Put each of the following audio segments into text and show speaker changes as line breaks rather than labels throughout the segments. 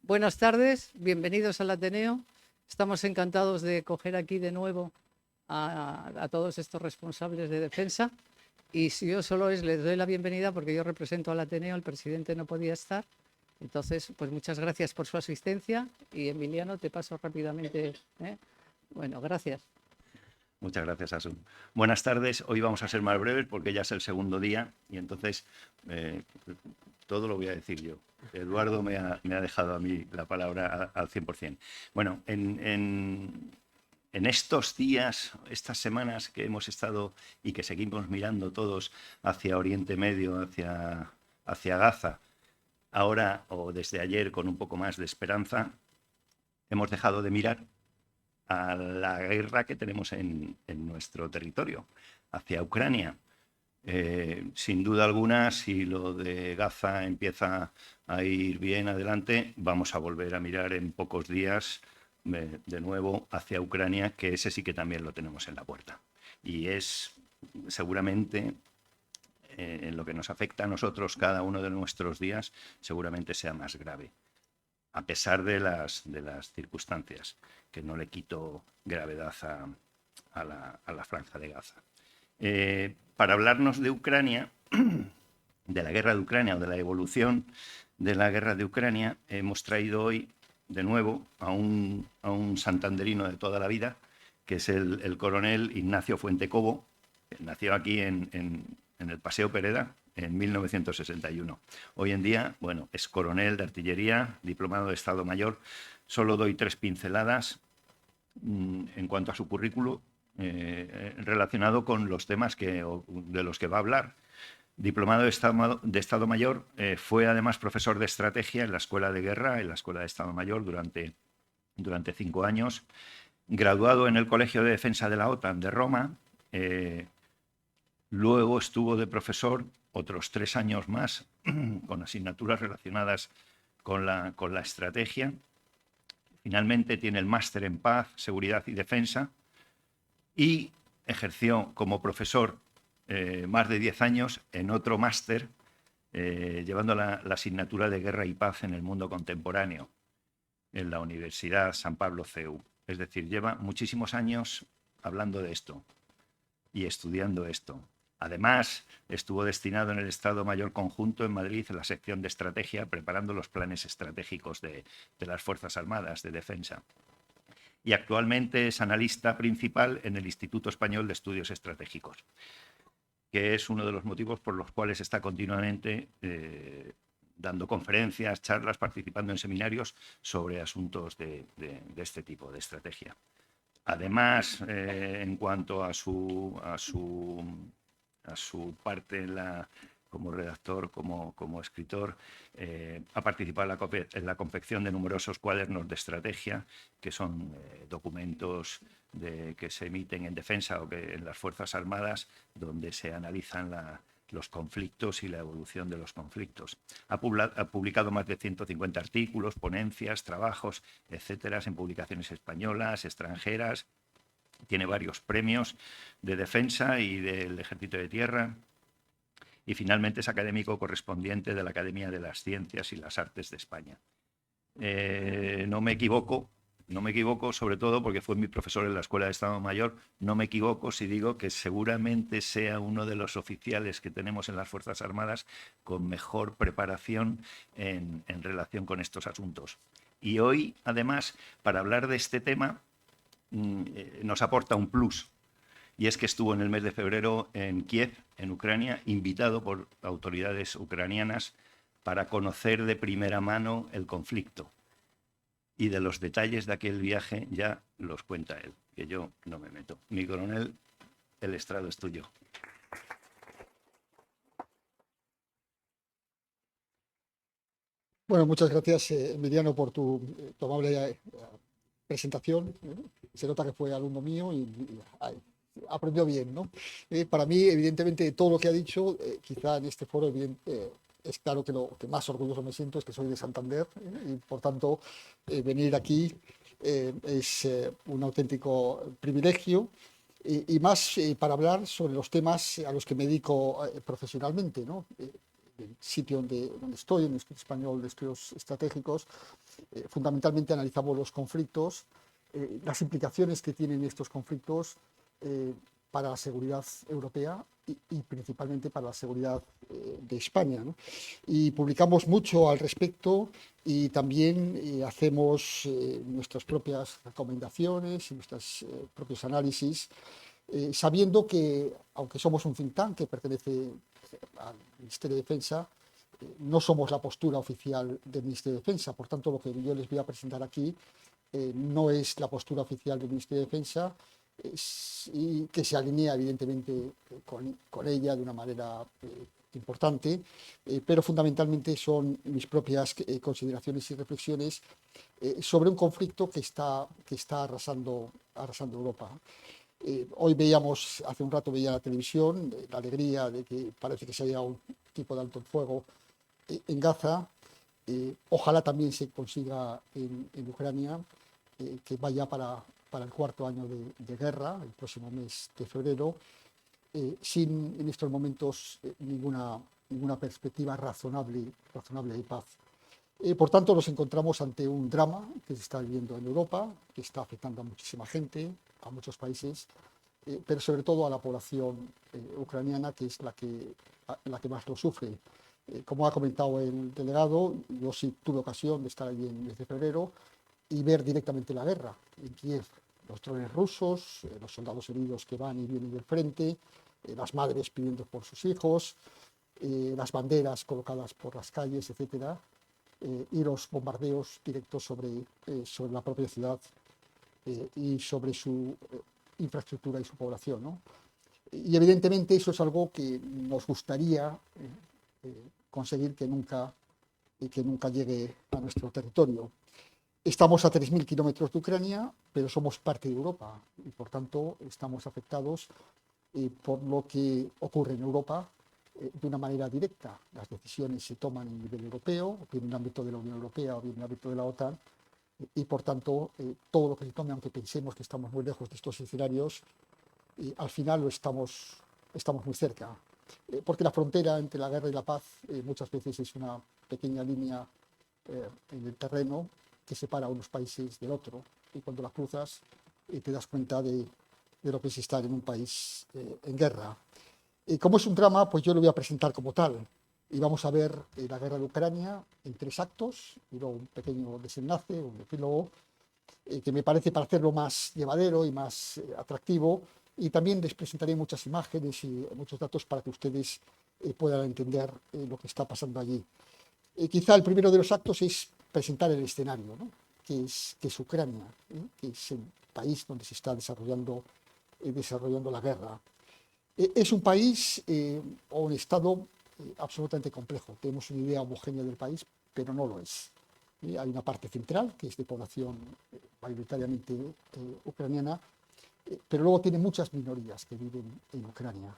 Buenas tardes, bienvenidos al Ateneo. Estamos encantados de coger aquí de nuevo a todos estos responsables de defensa. Y si yo solo les doy la bienvenida porque yo represento al Ateneo, el presidente no podía estar. Entonces, pues muchas gracias por su asistencia y Emiliano, te paso rápidamente. Bueno, gracias.
Muchas gracias, Asun. Buenas tardes. Hoy vamos a ser más breves porque ya es el segundo día y entonces todo lo voy a decir yo. Eduardo me ha dejado a mí la palabra al 100%. Bueno, en estos días, estas semanas que hemos estado y que seguimos mirando todos hacia Oriente Medio, hacia Gaza, ahora o desde ayer con un poco más de esperanza, hemos dejado de mirar a la guerra que tenemos en nuestro territorio, hacia Ucrania. Sin duda alguna, si lo de Gaza empieza a ir bien adelante, vamos a volver a mirar en pocos días de nuevo hacia Ucrania, que ese sí que también lo tenemos en la puerta. Y es seguramente en lo que nos afecta a nosotros cada uno de nuestros días, seguramente sea más grave, a pesar de las circunstancias, que no le quito gravedad a la franja de Gaza. Para hablarnos de Ucrania, de la guerra de Ucrania o de la evolución de la guerra de Ucrania, hemos traído hoy de nuevo a un santanderino de toda la vida, que es el coronel Ignacio Fuentecobo, que nació aquí en el Paseo Pereda en 1961. Hoy en día, bueno, es coronel de artillería, diplomado de Estado Mayor. Solo doy 3 pinceladas en cuanto a su currículo relacionado con los temas de los que va a hablar. Diplomado de Estado Mayor, fue además profesor de estrategia en la Escuela de Guerra, en la Escuela de Estado Mayor durante 5 años. Graduado en el Colegio de Defensa de la OTAN de Roma. Luego estuvo de profesor otros 3 años más con asignaturas relacionadas con la estrategia. Finalmente tiene el máster en paz, seguridad y defensa y ejerció como profesor más de 10 años en otro máster llevando la asignatura de guerra y paz en el mundo contemporáneo en la Universidad San Pablo CEU. Es decir, lleva muchísimos años hablando de esto y estudiando esto. Además, estuvo destinado en el Estado Mayor Conjunto en Madrid, en la sección de estrategia, preparando los planes estratégicos de las Fuerzas Armadas de Defensa. Y actualmente es analista principal en el Instituto Español de Estudios Estratégicos, que es uno de los motivos por los cuales está continuamente dando conferencias, charlas, participando en seminarios sobre asuntos de este tipo, de estrategia. Además, en cuanto a su parte como redactor, como escritor, ha participado en la confección de numerosos cuadernos de estrategia, que son documentos que se emiten en defensa o que en las Fuerzas Armadas, donde se analizan los conflictos y la evolución de los conflictos. Ha publicado más de 150 artículos, ponencias, trabajos, etcétera, en publicaciones españolas, extranjeras. Tiene varios premios de defensa y del Ejército de Tierra. Y finalmente es académico correspondiente de la Academia de las Ciencias y las Artes de España. No me equivoco, sobre todo porque fue mi profesor en la Escuela de Estado Mayor, no me equivoco si digo que seguramente sea uno de los oficiales que tenemos en las Fuerzas Armadas con mejor preparación en relación con estos asuntos. Y hoy, además, para hablar de este tema, nos aporta un plus, y es que estuvo en el mes de febrero en Kiev, en Ucrania, invitado por autoridades ucranianas para conocer de primera mano el conflicto. Y de los detalles de aquel viaje ya los cuenta él, que yo no me meto. Mi coronel, el estrado es tuyo.
Bueno, muchas gracias, Emiliano, por tu amable presentación. Se nota que fue alumno mío y aprendió bien, ¿no? Para mí, evidentemente, todo lo que ha dicho, quizá en este foro, es claro que lo que más orgulloso me siento es que soy de Santander, y por tanto, venir aquí es un auténtico privilegio. Y más para hablar sobre los temas a los que me dedico profesionalmente, ¿no? del sitio donde estoy, en el Instituto Español de Estudios Estratégicos, fundamentalmente analizamos los conflictos, las implicaciones que tienen estos conflictos para la seguridad europea y principalmente para la seguridad de España, ¿no? Y publicamos mucho al respecto y también hacemos nuestras propias recomendaciones y nuestros propios análisis, sabiendo que, aunque somos un think tank que pertenece al Ministerio de Defensa, no somos la postura oficial del Ministerio de Defensa. Por tanto, lo que yo les voy a presentar aquí no es la postura oficial del Ministerio de Defensa, y que se alinea evidentemente con ella de una manera importante, pero fundamentalmente son mis propias consideraciones y reflexiones sobre un conflicto que está arrasando Europa. Hoy veíamos, hace un rato veía la televisión, la alegría de que parece que se haya un tipo de alto el fuego en Gaza. Ojalá también se consiga en Ucrania, que vaya para el cuarto año de guerra, el próximo mes de febrero, sin en estos momentos ninguna perspectiva razonable de paz. Por tanto, nos encontramos ante un drama que se está viviendo en Europa, que está afectando a muchísima gente, a muchos países, pero sobre todo a la población ucraniana, que es la que más lo sufre. Como ha comentado el delegado, yo sí tuve ocasión de estar allí en el mes de febrero y ver directamente la guerra en Kiev, los drones rusos, los soldados heridos que van y vienen del frente, las madres pidiendo por sus hijos, las banderas colocadas por las calles, etcétera, y los bombardeos directos sobre la propia ciudad y sobre su infraestructura y su población, ¿no? Y evidentemente eso es algo que nos gustaría conseguir que nunca llegue a nuestro territorio. Estamos a 3.000 kilómetros de Ucrania, pero somos parte de Europa y por tanto estamos afectados por lo que ocurre en Europa de una manera directa. Las decisiones se toman a nivel europeo, o bien en el ámbito de la Unión Europea o bien en el ámbito de la OTAN, y por tanto todo lo que se tome, aunque pensemos que estamos muy lejos de estos escenarios, al final estamos muy cerca. Porque la frontera entre la guerra y la paz muchas veces es una pequeña línea en el terreno que separa a unos países del otro, y cuando la cruzas te das cuenta de lo que es estar en un país en guerra. Como es un drama, pues yo lo voy a presentar como tal. Y vamos a ver la guerra de Ucrania en 3 actos, y luego un pequeño desenlace, un epílogo, que me parece para hacerlo más llevadero y más atractivo. Y también les presentaré muchas imágenes y muchos datos para que ustedes puedan entender lo que está pasando allí. Quizá el primero de los actos es presentar el escenario, ¿no? que es Ucrania, que es el país donde se está desarrollando la guerra. Es un país o un estado absolutamente complejo. Tenemos una idea homogénea del país, pero no lo es. Hay una parte central, que es de población mayoritariamente ucraniana, pero luego tiene muchas minorías que viven en Ucrania.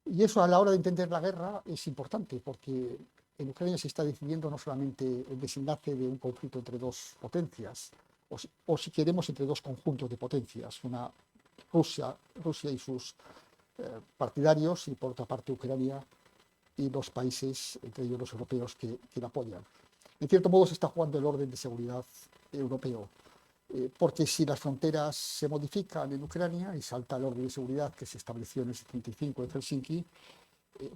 Y eso a la hora de entender la guerra es importante, porque en Ucrania se está decidiendo no solamente el desenlace de un conflicto entre 2 potencias, o si queremos entre 2 conjuntos de potencias, una Rusia y sus partidarios, y por otra parte Ucrania y los países, entre ellos los europeos, que la apoyan. En cierto modo se está jugando el orden de seguridad europeo, porque si las fronteras se modifican en Ucrania y salta el orden de seguridad que se estableció en el 75 en Helsinki,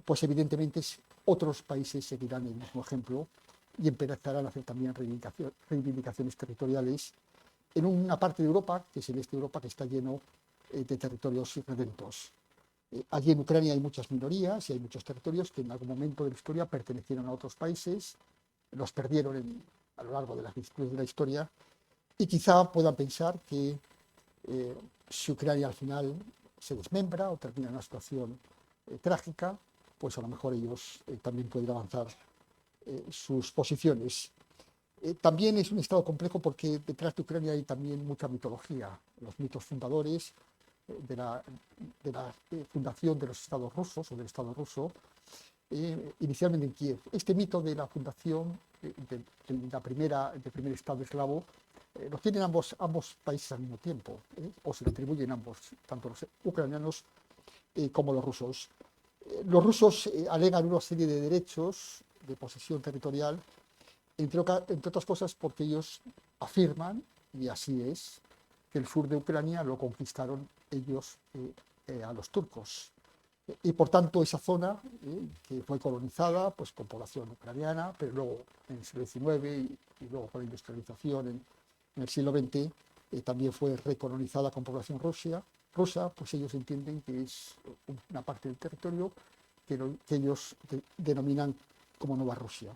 pues evidentemente otros países seguirán el mismo ejemplo y empezarán a hacer también reivindicaciones territoriales en una parte de Europa, que es el este de Europa, que está lleno de territorios irredentos. Allí en Ucrania hay muchas minorías y hay muchos territorios que en algún momento de la historia pertenecieron a otros países, los perdieron a lo largo de la historia, y quizá puedan pensar que si Ucrania al final se desmembra o termina en una situación trágica, pues a lo mejor ellos también pueden avanzar sus posiciones. También es un estado complejo porque detrás de Ucrania hay también mucha mitología. Los mitos fundadores de la fundación de los estados rusos o del estado ruso, inicialmente en Kiev. Este mito de la fundación del primer estado eslavo lo tienen ambos países al mismo tiempo, o se lo atribuyen ambos, tanto los ucranianos como los rusos. Los rusos alegan una serie de derechos de posesión territorial, entre otras cosas porque ellos afirman, y así es, que el sur de Ucrania lo conquistaron ellos a los turcos. Y por tanto esa zona que fue colonizada pues, con población ucraniana, pero luego en el siglo XIX y luego con la industrialización en el siglo XX, también fue recolonizada con población rusa, pues ellos entienden que es una parte del territorio que ellos denominan como Nueva Rusia.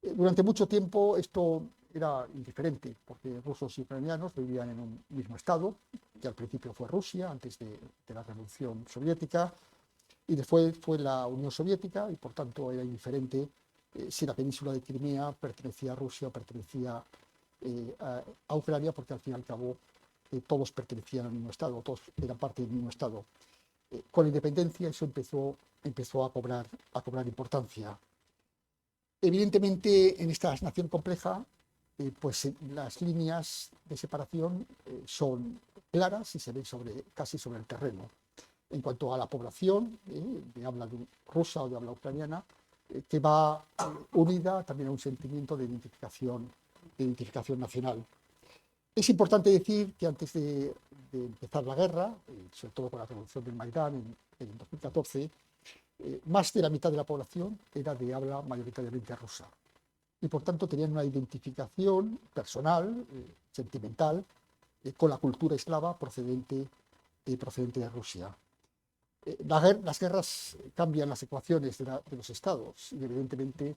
Durante mucho tiempo esto era indiferente, porque rusos y ucranianos vivían en un mismo estado, que al principio fue Rusia, antes de la Revolución Soviética, y después fue la Unión Soviética, y por tanto era indiferente si la península de Crimea pertenecía a Rusia o pertenecía a Ucrania, porque al fin y al cabo todos pertenecían al mismo estado, todos eran parte del mismo estado. Con la independencia eso empezó a cobrar importancia. Evidentemente, en esta nación compleja, pues las líneas de separación son claras y se ven casi sobre el terreno. En cuanto a la población, de habla rusa o de habla ucraniana, que va unida también a un sentimiento de identificación nacional. Es importante decir que antes de empezar la guerra, sobre todo con la revolución del Maidán en 2014, más de la mitad de la población era de habla mayoritariamente rusa. Y por tanto tenían una identificación personal, sentimental, con la cultura eslava procedente de Rusia. Las guerras cambian las ecuaciones de los estados y evidentemente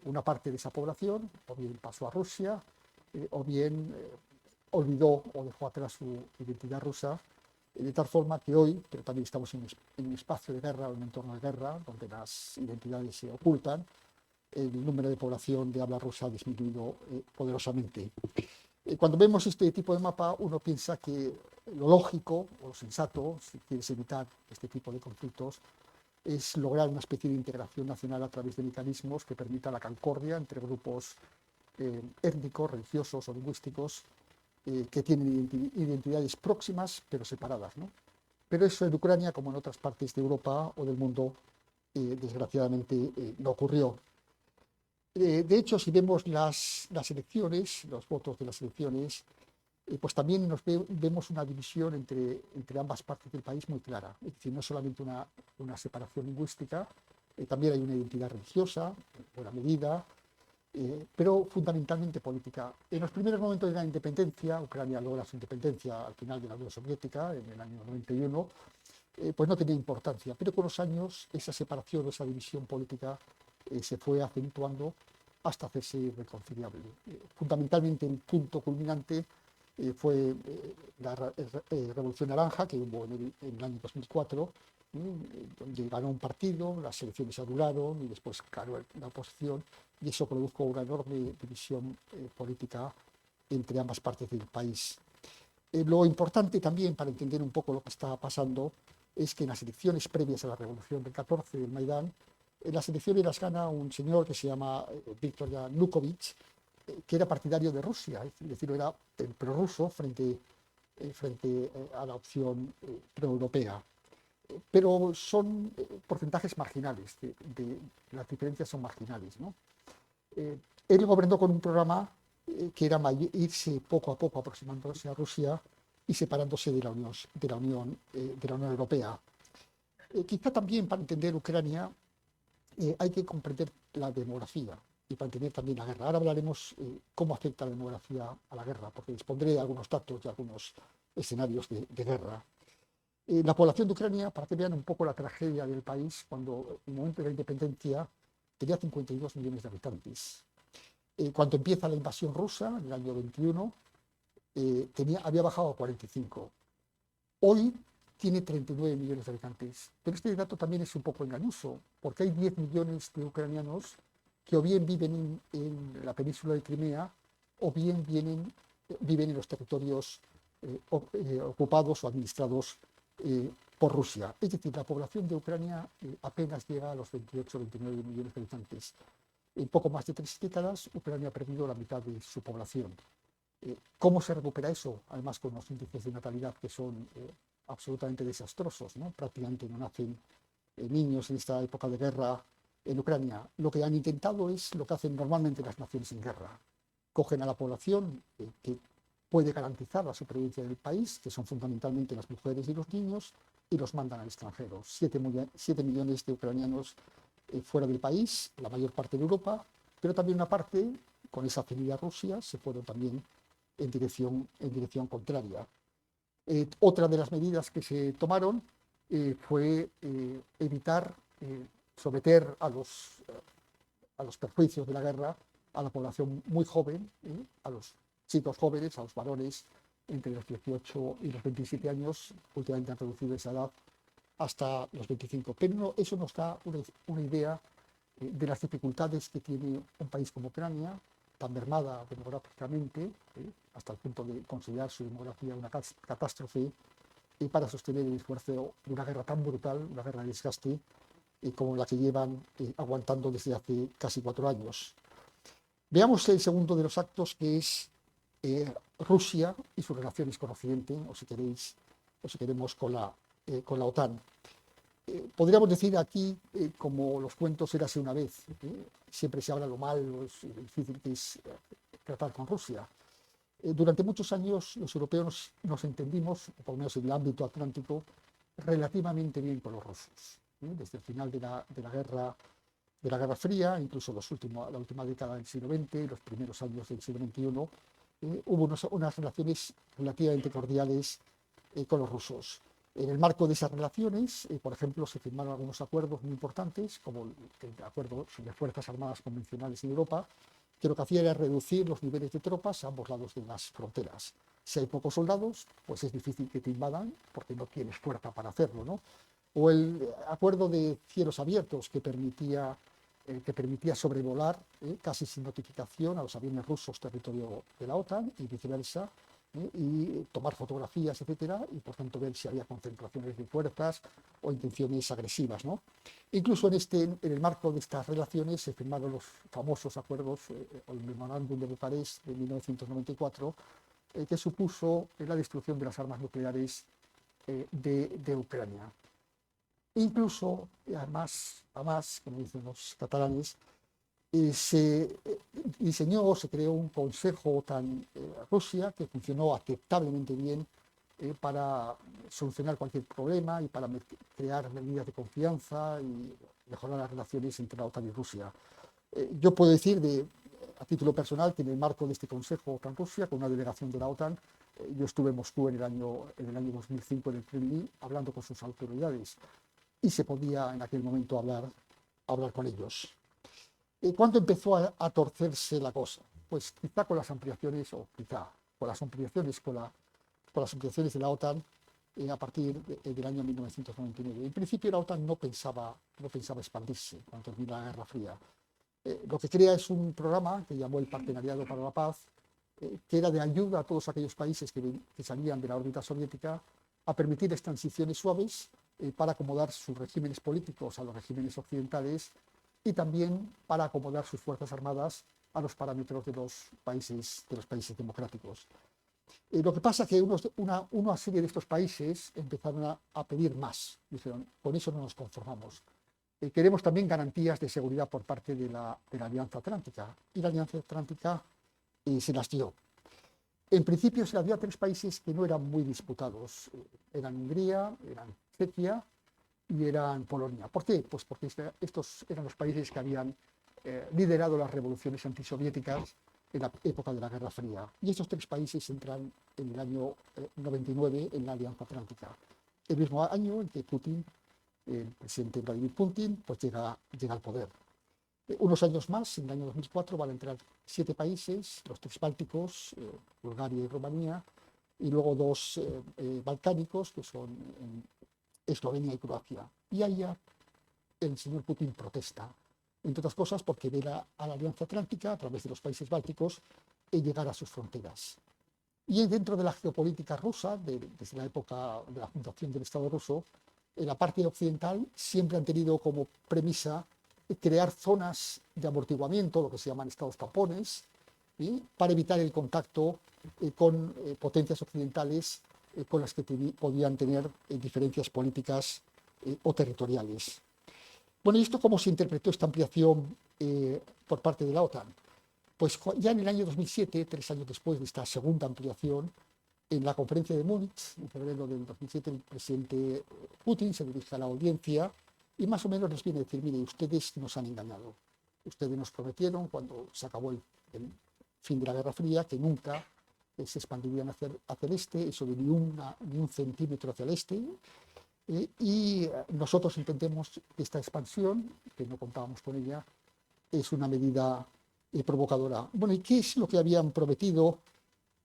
una parte de esa población o bien pasó a Rusia o bien olvidó o dejó atrás su identidad rusa, de tal forma que hoy, pero también estamos en un espacio de guerra, en un entorno de guerra, donde las identidades se ocultan, el número de población de habla rusa ha disminuido poderosamente. Cuando vemos este tipo de mapa, uno piensa que lo lógico o lo sensato, si quieres evitar este tipo de conflictos, es lograr una especie de integración nacional a través de mecanismos que permitan la concordia entre grupos étnicos, religiosos o lingüísticos que tienen identidades próximas pero separadas, ¿no? Pero eso en Ucrania, como en otras partes de Europa o del mundo, desgraciadamente no ocurrió. De hecho, si vemos las elecciones, los votos de las elecciones, pues también vemos una división entre ambas partes del país muy clara. Es decir, no solamente una separación lingüística, también hay una identidad religiosa, en buena medida, pero fundamentalmente política. En los primeros momentos de la independencia, Ucrania logra su independencia al final de la Unión Soviética, en el año 91, pues no tenía importancia, pero con los años esa separación, esa división política se fue acentuando hasta hacerse irreconciliable. Fundamentalmente el punto culminante fue la Revolución Naranja, que hubo en el año 2004, donde ganó un partido, las elecciones se anularon y después ganó la oposición, y eso produjo una enorme división política entre ambas partes del país. Lo importante también para entender un poco lo que está pasando es que en las elecciones previas a la Revolución del 14 del Maidán, en las elecciones las gana un señor que se llama Viktor Yanukovych, que era partidario de Rusia, es decir, era prorruso frente a la opción proeuropea. Pero son porcentajes marginales, las diferencias son marginales, ¿no? Él gobernó con un programa que era irse poco a poco aproximándose a Rusia y separándose de la Unión Europea. Quizá también para entender Ucrania hay que comprender la demografía y para entender también la guerra. Ahora hablaremos cómo afecta la demografía a la guerra, porque dispondré de algunos datos, de algunos escenarios de guerra. La población de Ucrania, para que vean un poco la tragedia del país, cuando en el momento de la independencia tenía 52 millones de habitantes. Cuando empieza la invasión rusa, en el año 21, había bajado a 45. Hoy tiene 39 millones de habitantes. Pero este dato también es un poco engañoso, porque hay 10 millones de ucranianos que o bien viven en la península de Crimea o bien viven en los territorios ocupados o administrados por Rusia. Es decir, la población de Ucrania apenas llega a los 28 o 29 millones de habitantes. En poco más de 3 décadas, Ucrania ha perdido la mitad de su población. ¿Cómo se recupera eso? Además, con los índices de natalidad que son absolutamente desastrosos, ¿no? Prácticamente no nacen niños en esta época de guerra en Ucrania. Lo que han intentado es lo que hacen normalmente las naciones en guerra. Cogen a la población que puede garantizar la supervivencia del país, que son fundamentalmente las mujeres y los niños, y los mandan al extranjero. 7 millones de ucranianos fuera del país, la mayor parte de Europa, pero también una parte, con esa afinidad a Rusia, se fueron también en dirección contraria. Otra de las medidas que se tomaron fue evitar someter a los perjuicios de la guerra a la población muy joven, a los chicos jóvenes, a los varones entre los 18 y los 27 años. Últimamente han reducido esa edad hasta los 25. Pero no, eso nos da una idea de las dificultades que tiene un país como Ucrania, tan mermada demográficamente, hasta el punto de considerar su demografía una catástrofe, y para sostener el esfuerzo de una guerra tan brutal, una guerra de desgaste, como la que llevan aguantando desde hace casi 4 años. Veamos el segundo de los actos, que es Rusia y sus relaciones con Occidente, o si queremos con la OTAN. Podríamos decir aquí, como los cuentos érase una vez, siempre se habla lo mal, lo difícil que es tratar con Rusia. Durante muchos años los europeos nos entendimos, por lo menos en el ámbito atlántico, relativamente bien con los rusos. Desde el final de la Guerra Fría, incluso la última década del siglo XX y los primeros años del siglo XXI, hubo unas relaciones relativamente cordiales con los rusos. En el marco de esas relaciones, por ejemplo, se firmaron algunos acuerdos muy importantes, como el acuerdo sobre fuerzas armadas convencionales en Europa, que lo que hacía era reducir los niveles de tropas a ambos lados de las fronteras. Si hay pocos soldados, pues es difícil que te invadan porque no tienes fuerza para hacerlo, ¿no? O el acuerdo de cielos abiertos que permitía sobrevolar casi sin notificación a los aviones rusos territorio de la OTAN y viceversa, y tomar fotografías, etcétera, y por tanto ver si había concentraciones de fuerzas o intenciones agresivas, ¿no? Incluso en el marco de estas relaciones se firmaron los famosos acuerdos, el Memorándum de Bucarest de 1994, que supuso la destrucción de las armas nucleares de Ucrania. Incluso, además, como dicen los catalanes, se diseñó, se creó un Consejo OTAN-Rusia que funcionó aceptablemente bien para solucionar cualquier problema y para crear medidas de confianza y mejorar las relaciones entre la OTAN y Rusia. Yo puedo decir a título personal que en el marco de este Consejo OTAN-Rusia, con una delegación de la OTAN, yo estuve en Moscú en el año 2005 en el Kremlin hablando con sus autoridades y se podía en aquel momento hablar con ellos. ¿Cuándo empezó a torcerse la cosa? Pues quizá con las ampliaciones, con las ampliaciones de la OTAN a partir del año 1999. En principio la OTAN no pensaba expandirse cuando termina la Guerra Fría. Lo que crea es un programa que llamó el Partenariado para la Paz, que era de ayuda a todos aquellos países que salían de la órbita soviética a permitirles transiciones suaves para acomodar sus regímenes políticos a los regímenes occidentales y también para acomodar sus fuerzas armadas a los parámetros de los países democráticos. Lo que pasa es que una serie de estos países empezaron a pedir más. Dijeron, con eso no nos conformamos. Queremos también garantías de seguridad por parte de la Alianza Atlántica. Y la Alianza Atlántica se las dio. En principio se las dio a 3 países que no eran muy disputados. Eran Hungría, eran Chequia y eran Polonia. ¿Por qué? Pues porque estos eran los países que habían liderado las revoluciones antisoviéticas en la época de la Guerra Fría. Y estos 3 países entran en el año 99 en la Alianza Atlántica. El mismo año en que el presidente Vladimir Putin, pues llega al poder. Unos años más, en el año 2004, van a entrar 7 países, los 3 bálticos, Bulgaria y Rumanía, y luego 2 balcánicos, que son Eslovenia y Croacia. Y ahí ya el señor Putin protesta, entre otras cosas porque ve a la Alianza Atlántica, a través de los países bálticos, llegar a sus fronteras. Y dentro de la geopolítica rusa, desde la época de la fundación del Estado ruso, en la parte occidental siempre han tenido como premisa crear zonas de amortiguamiento, lo que se llaman estados tapones, para evitar el contacto con potencias occidentales con las que podían tener diferencias políticas o territoriales. Bueno, ¿y esto cómo se interpretó esta ampliación por parte de la OTAN? Pues ya en el año 2007, 3 años después de esta segunda ampliación, en la conferencia de Múnich, en febrero del 2007, el presidente Putin se dirige a la audiencia y más o menos nos viene a decir, mire, ustedes nos han engañado. Ustedes nos prometieron, cuando se acabó el fin de la Guerra Fría, que nunca se expandirían hacia el este, eso de ni un centímetro hacia el este. Y nosotros entendemos que esta expansión, que no contábamos con ella, es una medida provocadora. Bueno, ¿y qué es lo que habían prometido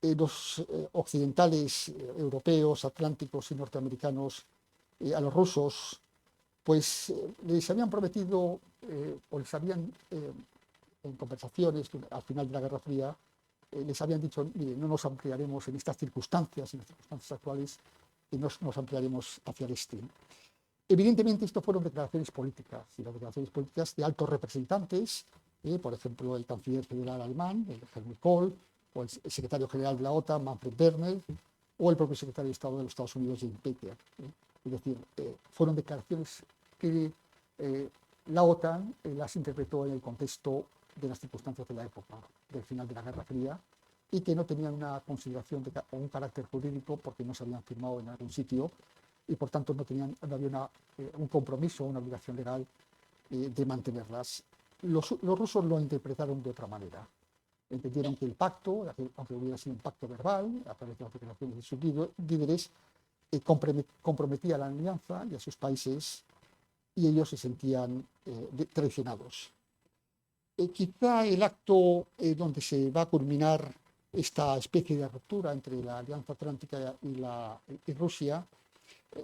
los occidentales, europeos, atlánticos y norteamericanos a los rusos? Pues les habían prometido, o les habían, en conversaciones al final de la Guerra Fría, les habían dicho, mire, no nos ampliaremos en estas circunstancias, en las circunstancias actuales, y nos ampliaremos hacia el este. Evidentemente, esto fueron declaraciones políticas, y las declaraciones políticas de altos representantes, por ejemplo, el canciller federal alemán, el Helmut Kohl, o el secretario general de la OTAN, Manfred Werner, o el propio secretario de Estado de los Estados Unidos, Jim Baker. Es decir, fueron declaraciones que la OTAN las interpretó en el contexto de las circunstancias de la época, del final de la Guerra Fría, y que no tenían una consideración o un carácter jurídico porque no se habían firmado en algún sitio y por tanto no había un compromiso o una obligación legal de mantenerlas. Los rusos lo interpretaron de otra manera. Entendieron que el pacto, aunque hubiera sido un pacto verbal, a través de las declaraciones de sus líderes, comprometía a la alianza y a sus países y ellos se sentían traicionados. Quizá el acto donde se va a culminar esta especie de ruptura entre la Alianza Atlántica y Rusia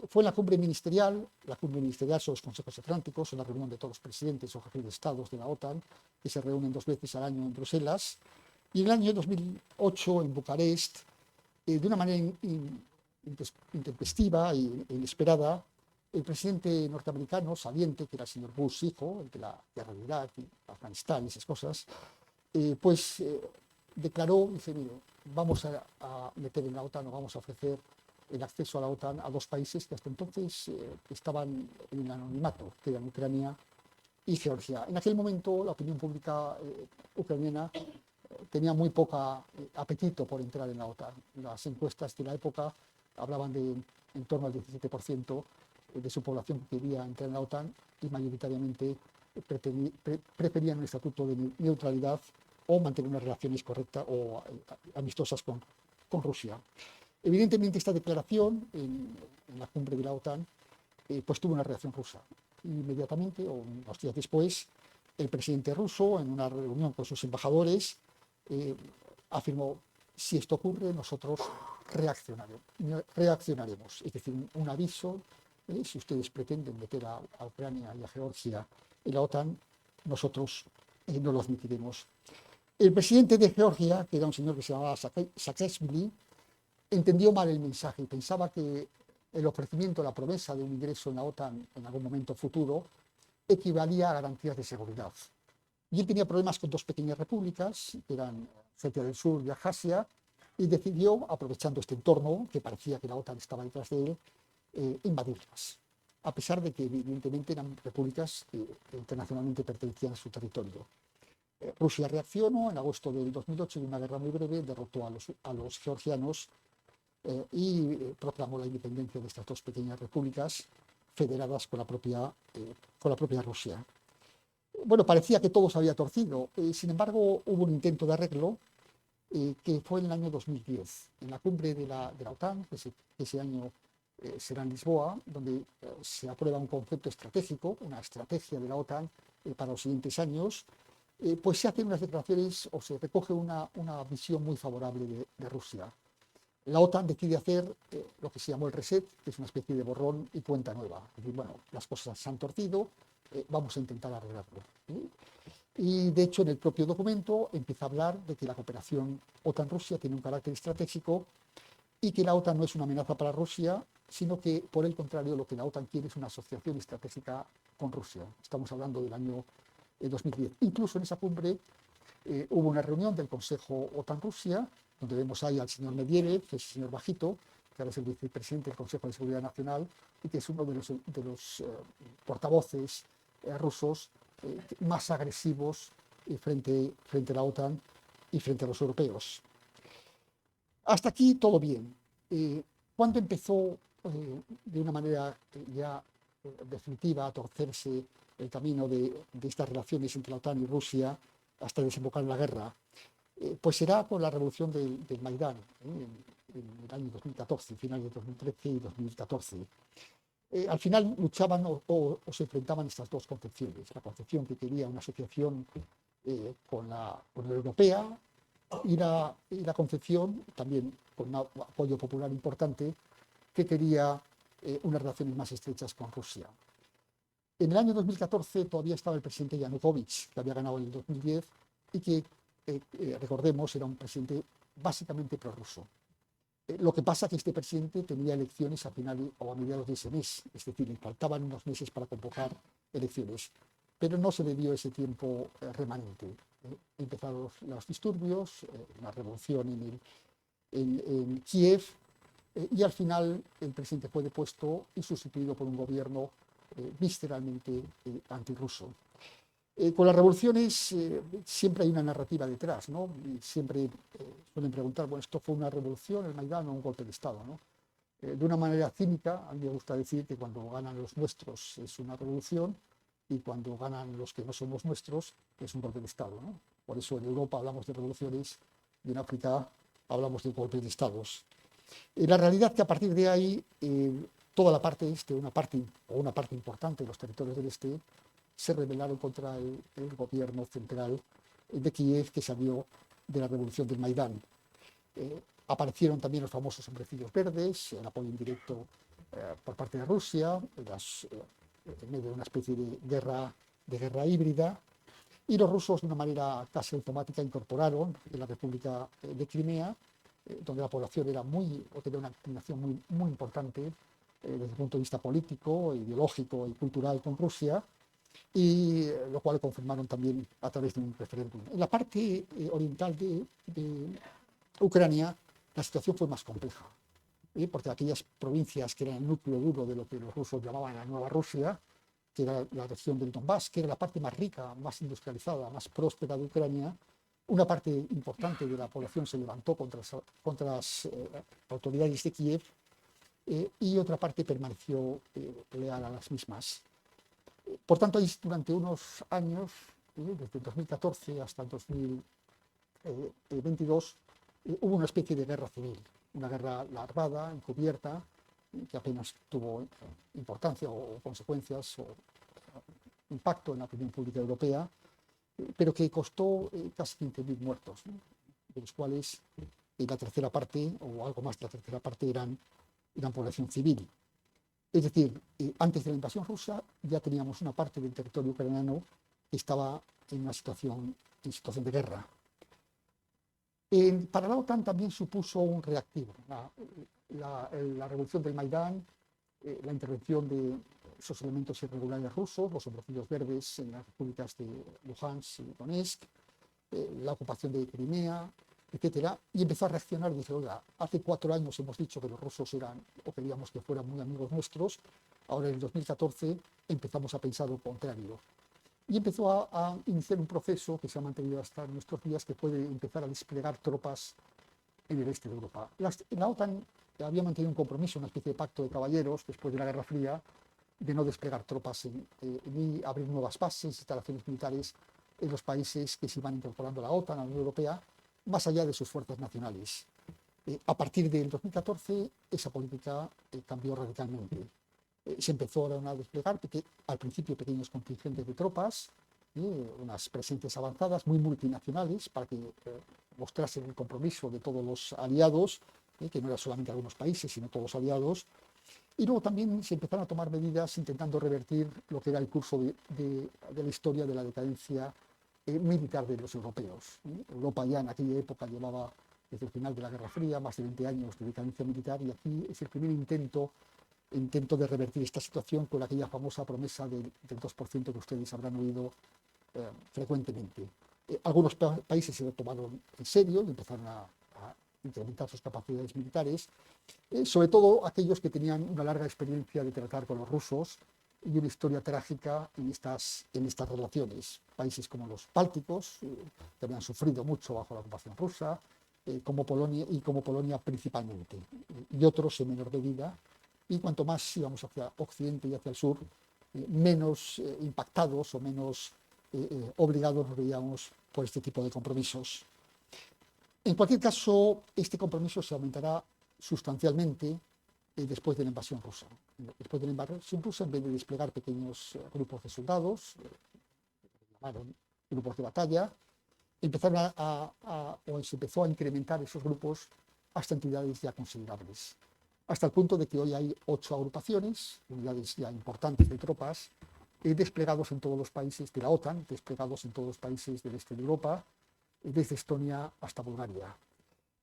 fue en la cumbre ministerial. La cumbre ministerial son los consejos atlánticos, son la reunión de todos los presidentes o jefes de estados de la OTAN, que se reúnen 2 veces al año en Bruselas. Y en el año 2008, en Bucarest, de una manera intempestiva e inesperada, el presidente norteamericano, saliente, que era el señor Bush, hijo, el de la guerra de Irak, Afganistán y esas cosas, declaró, dice, mire, vamos a meter en la OTAN o vamos a ofrecer el acceso a la OTAN a 2 países que hasta entonces estaban en el anonimato, que eran Ucrania y Georgia. En aquel momento la opinión pública ucraniana tenía muy poco apetito por entrar en la OTAN. Las encuestas de la época hablaban de en torno al 17% de su población que quería entrar en la OTAN y mayoritariamente preferían un estatuto de neutralidad o mantener unas relaciones correctas o amistosas con Rusia. Evidentemente, esta declaración en la cumbre de la OTAN pues tuvo una reacción rusa. Inmediatamente, o unos días después, el presidente ruso, en una reunión con sus embajadores, afirmó, si esto ocurre, nosotros reaccionaremos. Es decir, un aviso, si ustedes pretenden meter a Ucrania y a Georgia en la OTAN, nosotros no lo admitiremos. El presidente de Georgia, que era un señor que se llamaba Saakashvili, entendió mal el mensaje y pensaba que el ofrecimiento, la promesa de un ingreso en la OTAN en algún momento futuro equivalía a garantías de seguridad. Y él tenía problemas con 2 pequeñas repúblicas, que eran Osetia del Sur y Abjasia, y decidió, aprovechando este entorno, que parecía que la OTAN estaba detrás de él, invadirlas, a pesar de que evidentemente eran repúblicas que internacionalmente pertenecían a su territorio. Rusia reaccionó en agosto del 2008 en una guerra muy breve, derrotó a los georgianos y proclamó la independencia de estas 2 pequeñas repúblicas federadas con la propia Rusia. Bueno, parecía que todo se había torcido. Sin embargo, hubo un intento de arreglo que fue en el año 2010, en la cumbre de la OTAN, que ese año será en Lisboa, donde se aprueba un concepto estratégico, una estrategia de la OTAN para los siguientes años. Pues se hacen unas declaraciones o se recoge una visión muy favorable de Rusia. La OTAN decide hacer lo que se llamó el reset, que es una especie de borrón y cuenta nueva. Es decir, bueno, las cosas se han torcido, vamos a intentar arreglarlo. Y de hecho en el propio documento empieza a hablar de que la cooperación OTAN-Rusia tiene un carácter estratégico y que la OTAN no es una amenaza para Rusia, sino que por el contrario lo que la OTAN quiere es una asociación estratégica con Rusia. Estamos hablando del año 2010. Incluso en esa cumbre hubo una reunión del Consejo OTAN-Rusia, donde vemos ahí al señor Medvedev, ese señor bajito, que ahora es el vicepresidente del Consejo de Seguridad Nacional y que es uno de los portavoces rusos más agresivos frente a la OTAN y frente a los europeos. Hasta aquí todo bien. Cuando empezó de una manera ya definitiva a torcerse el camino de estas relaciones entre la OTAN y Rusia hasta desembocar en la guerra, pues será con la revolución del Maidán en el año 2014, finales de 2013 y 2014. Al final luchaban o se enfrentaban estas dos concepciones, la concepción que quería una asociación con la Unión Europea y la concepción, también con un apoyo popular importante, que quería unas relaciones más estrechas con Rusia. En el año 2014 todavía estaba el presidente Yanukovych, que había ganado en el 2010 y que, recordemos, era un presidente básicamente prorruso. Lo que pasa es que este presidente tenía elecciones a finales o a mediados de ese mes, es decir, le faltaban unos meses para convocar elecciones, pero no se le dio ese tiempo remanente. Empezaron los disturbios, la revolución en Kiev, y al final el presidente fue depuesto y sustituido por un gobierno visceralmente antirruso. Con las revoluciones siempre hay una narrativa detrás, ¿no? Y siempre suelen preguntar, bueno, ¿esto fue una revolución, el Maidán, o un golpe de Estado, ¿no? De una manera cínica, a mí me gusta decir que cuando ganan los nuestros es una revolución y cuando ganan los que no somos nuestros es un golpe de Estado, ¿no? Por eso en Europa hablamos de revoluciones y en África hablamos de golpes de Estados. La realidad es que a partir de ahí toda la parte este, una parte importante de los territorios del este se rebelaron contra el gobierno central de Kiev, que salió de la revolución del Maidán. Aparecieron también los famosos hombrecillos verdes, el apoyo indirecto por parte de Rusia, en medio de una especie de guerra híbrida, y los rusos de una manera casi automática incorporaron en la República de Crimea, donde la población tenía una inclinación muy importante desde el punto de vista político, ideológico y cultural con Rusia, y lo cual confirmaron también a través de un referéndum. En la parte oriental de Ucrania la situación fue más compleja, porque aquellas provincias que eran el núcleo duro de lo que los rusos llamaban la Nueva Rusia, que era la región del Donbass, que era la parte más rica, más industrializada, más próspera de Ucrania, una parte importante de la población se levantó contra las autoridades de Kiev y otra parte permaneció leal a las mismas. Por tanto, durante unos años, desde el 2014 hasta el 2022, hubo una especie de guerra civil, una guerra larvada, encubierta, que apenas tuvo importancia o consecuencias o impacto en la opinión pública europea, pero que costó casi 15.000 muertos, ¿no? De los cuales la tercera parte, o algo más de la tercera parte, eran población civil. Es decir, antes de la invasión rusa ya teníamos una parte del territorio ucraniano que estaba en situación de guerra. Para la OTAN también supuso un reactivo. La revolución del Maidán, la intervención de esos elementos irregulares rusos, los hombrecillos verdes en las repúblicas de Luhansk y Donetsk, la ocupación de Crimea, etcétera, y empezó a reaccionar y dice, oiga, hace 4 años hemos dicho que los rusos eran, o queríamos que fueran muy amigos nuestros, ahora en el 2014 empezamos a pensar lo contrario. Y empezó a iniciar un proceso que se ha mantenido hasta nuestros días, que puede empezar a desplegar tropas en el este de Europa. La OTAN había mantenido un compromiso, una especie de pacto de caballeros después de la Guerra Fría, de no desplegar tropas ni abrir nuevas bases, instalaciones militares en los países que se iban incorporando a la OTAN, a la Unión Europea, más allá de sus fuerzas nacionales. A partir del 2014 esa política cambió radicalmente. Se empezó a desplegar al principio pequeños contingentes de tropas, unas presencias avanzadas muy multinacionales para que mostrasen el compromiso de todos los aliados, que no era solamente algunos países, sino todos los aliados. Y luego también se empezaron a tomar medidas intentando revertir lo que era el curso de la historia de la decadencia militar de los europeos. Europa ya en aquella época llevaba, desde el final de la Guerra Fría, más de 20 años de decadencia militar, y aquí es el primer intento de revertir esta situación con aquella famosa promesa del 2% que ustedes habrán oído frecuentemente. Algunos países se lo tomaron en serio y empezaron a incrementar sus capacidades militares, sobre todo aquellos que tenían una larga experiencia de tratar con los rusos y una historia trágica en estas relaciones. Países como los bálticos, que habían sufrido mucho bajo la ocupación rusa, como Polonia principalmente, y otros en menor medida, y cuanto más íbamos hacia Occidente y hacia el sur, menos impactados o menos obligados nos veíamos por este tipo de compromisos. En cualquier caso, este compromiso se aumentará sustancialmente después de la invasión rusa. Después de la invasión rusa, en vez de desplegar pequeños grupos de soldados, llamaron grupos de batalla, se empezó a incrementar esos grupos hasta entidades ya considerables, hasta el punto de que hoy hay 8 agrupaciones, unidades ya importantes de tropas, desplegados en todos los países de la OTAN, desplegados en todos los países del este de Europa, desde Estonia hasta Bulgaria.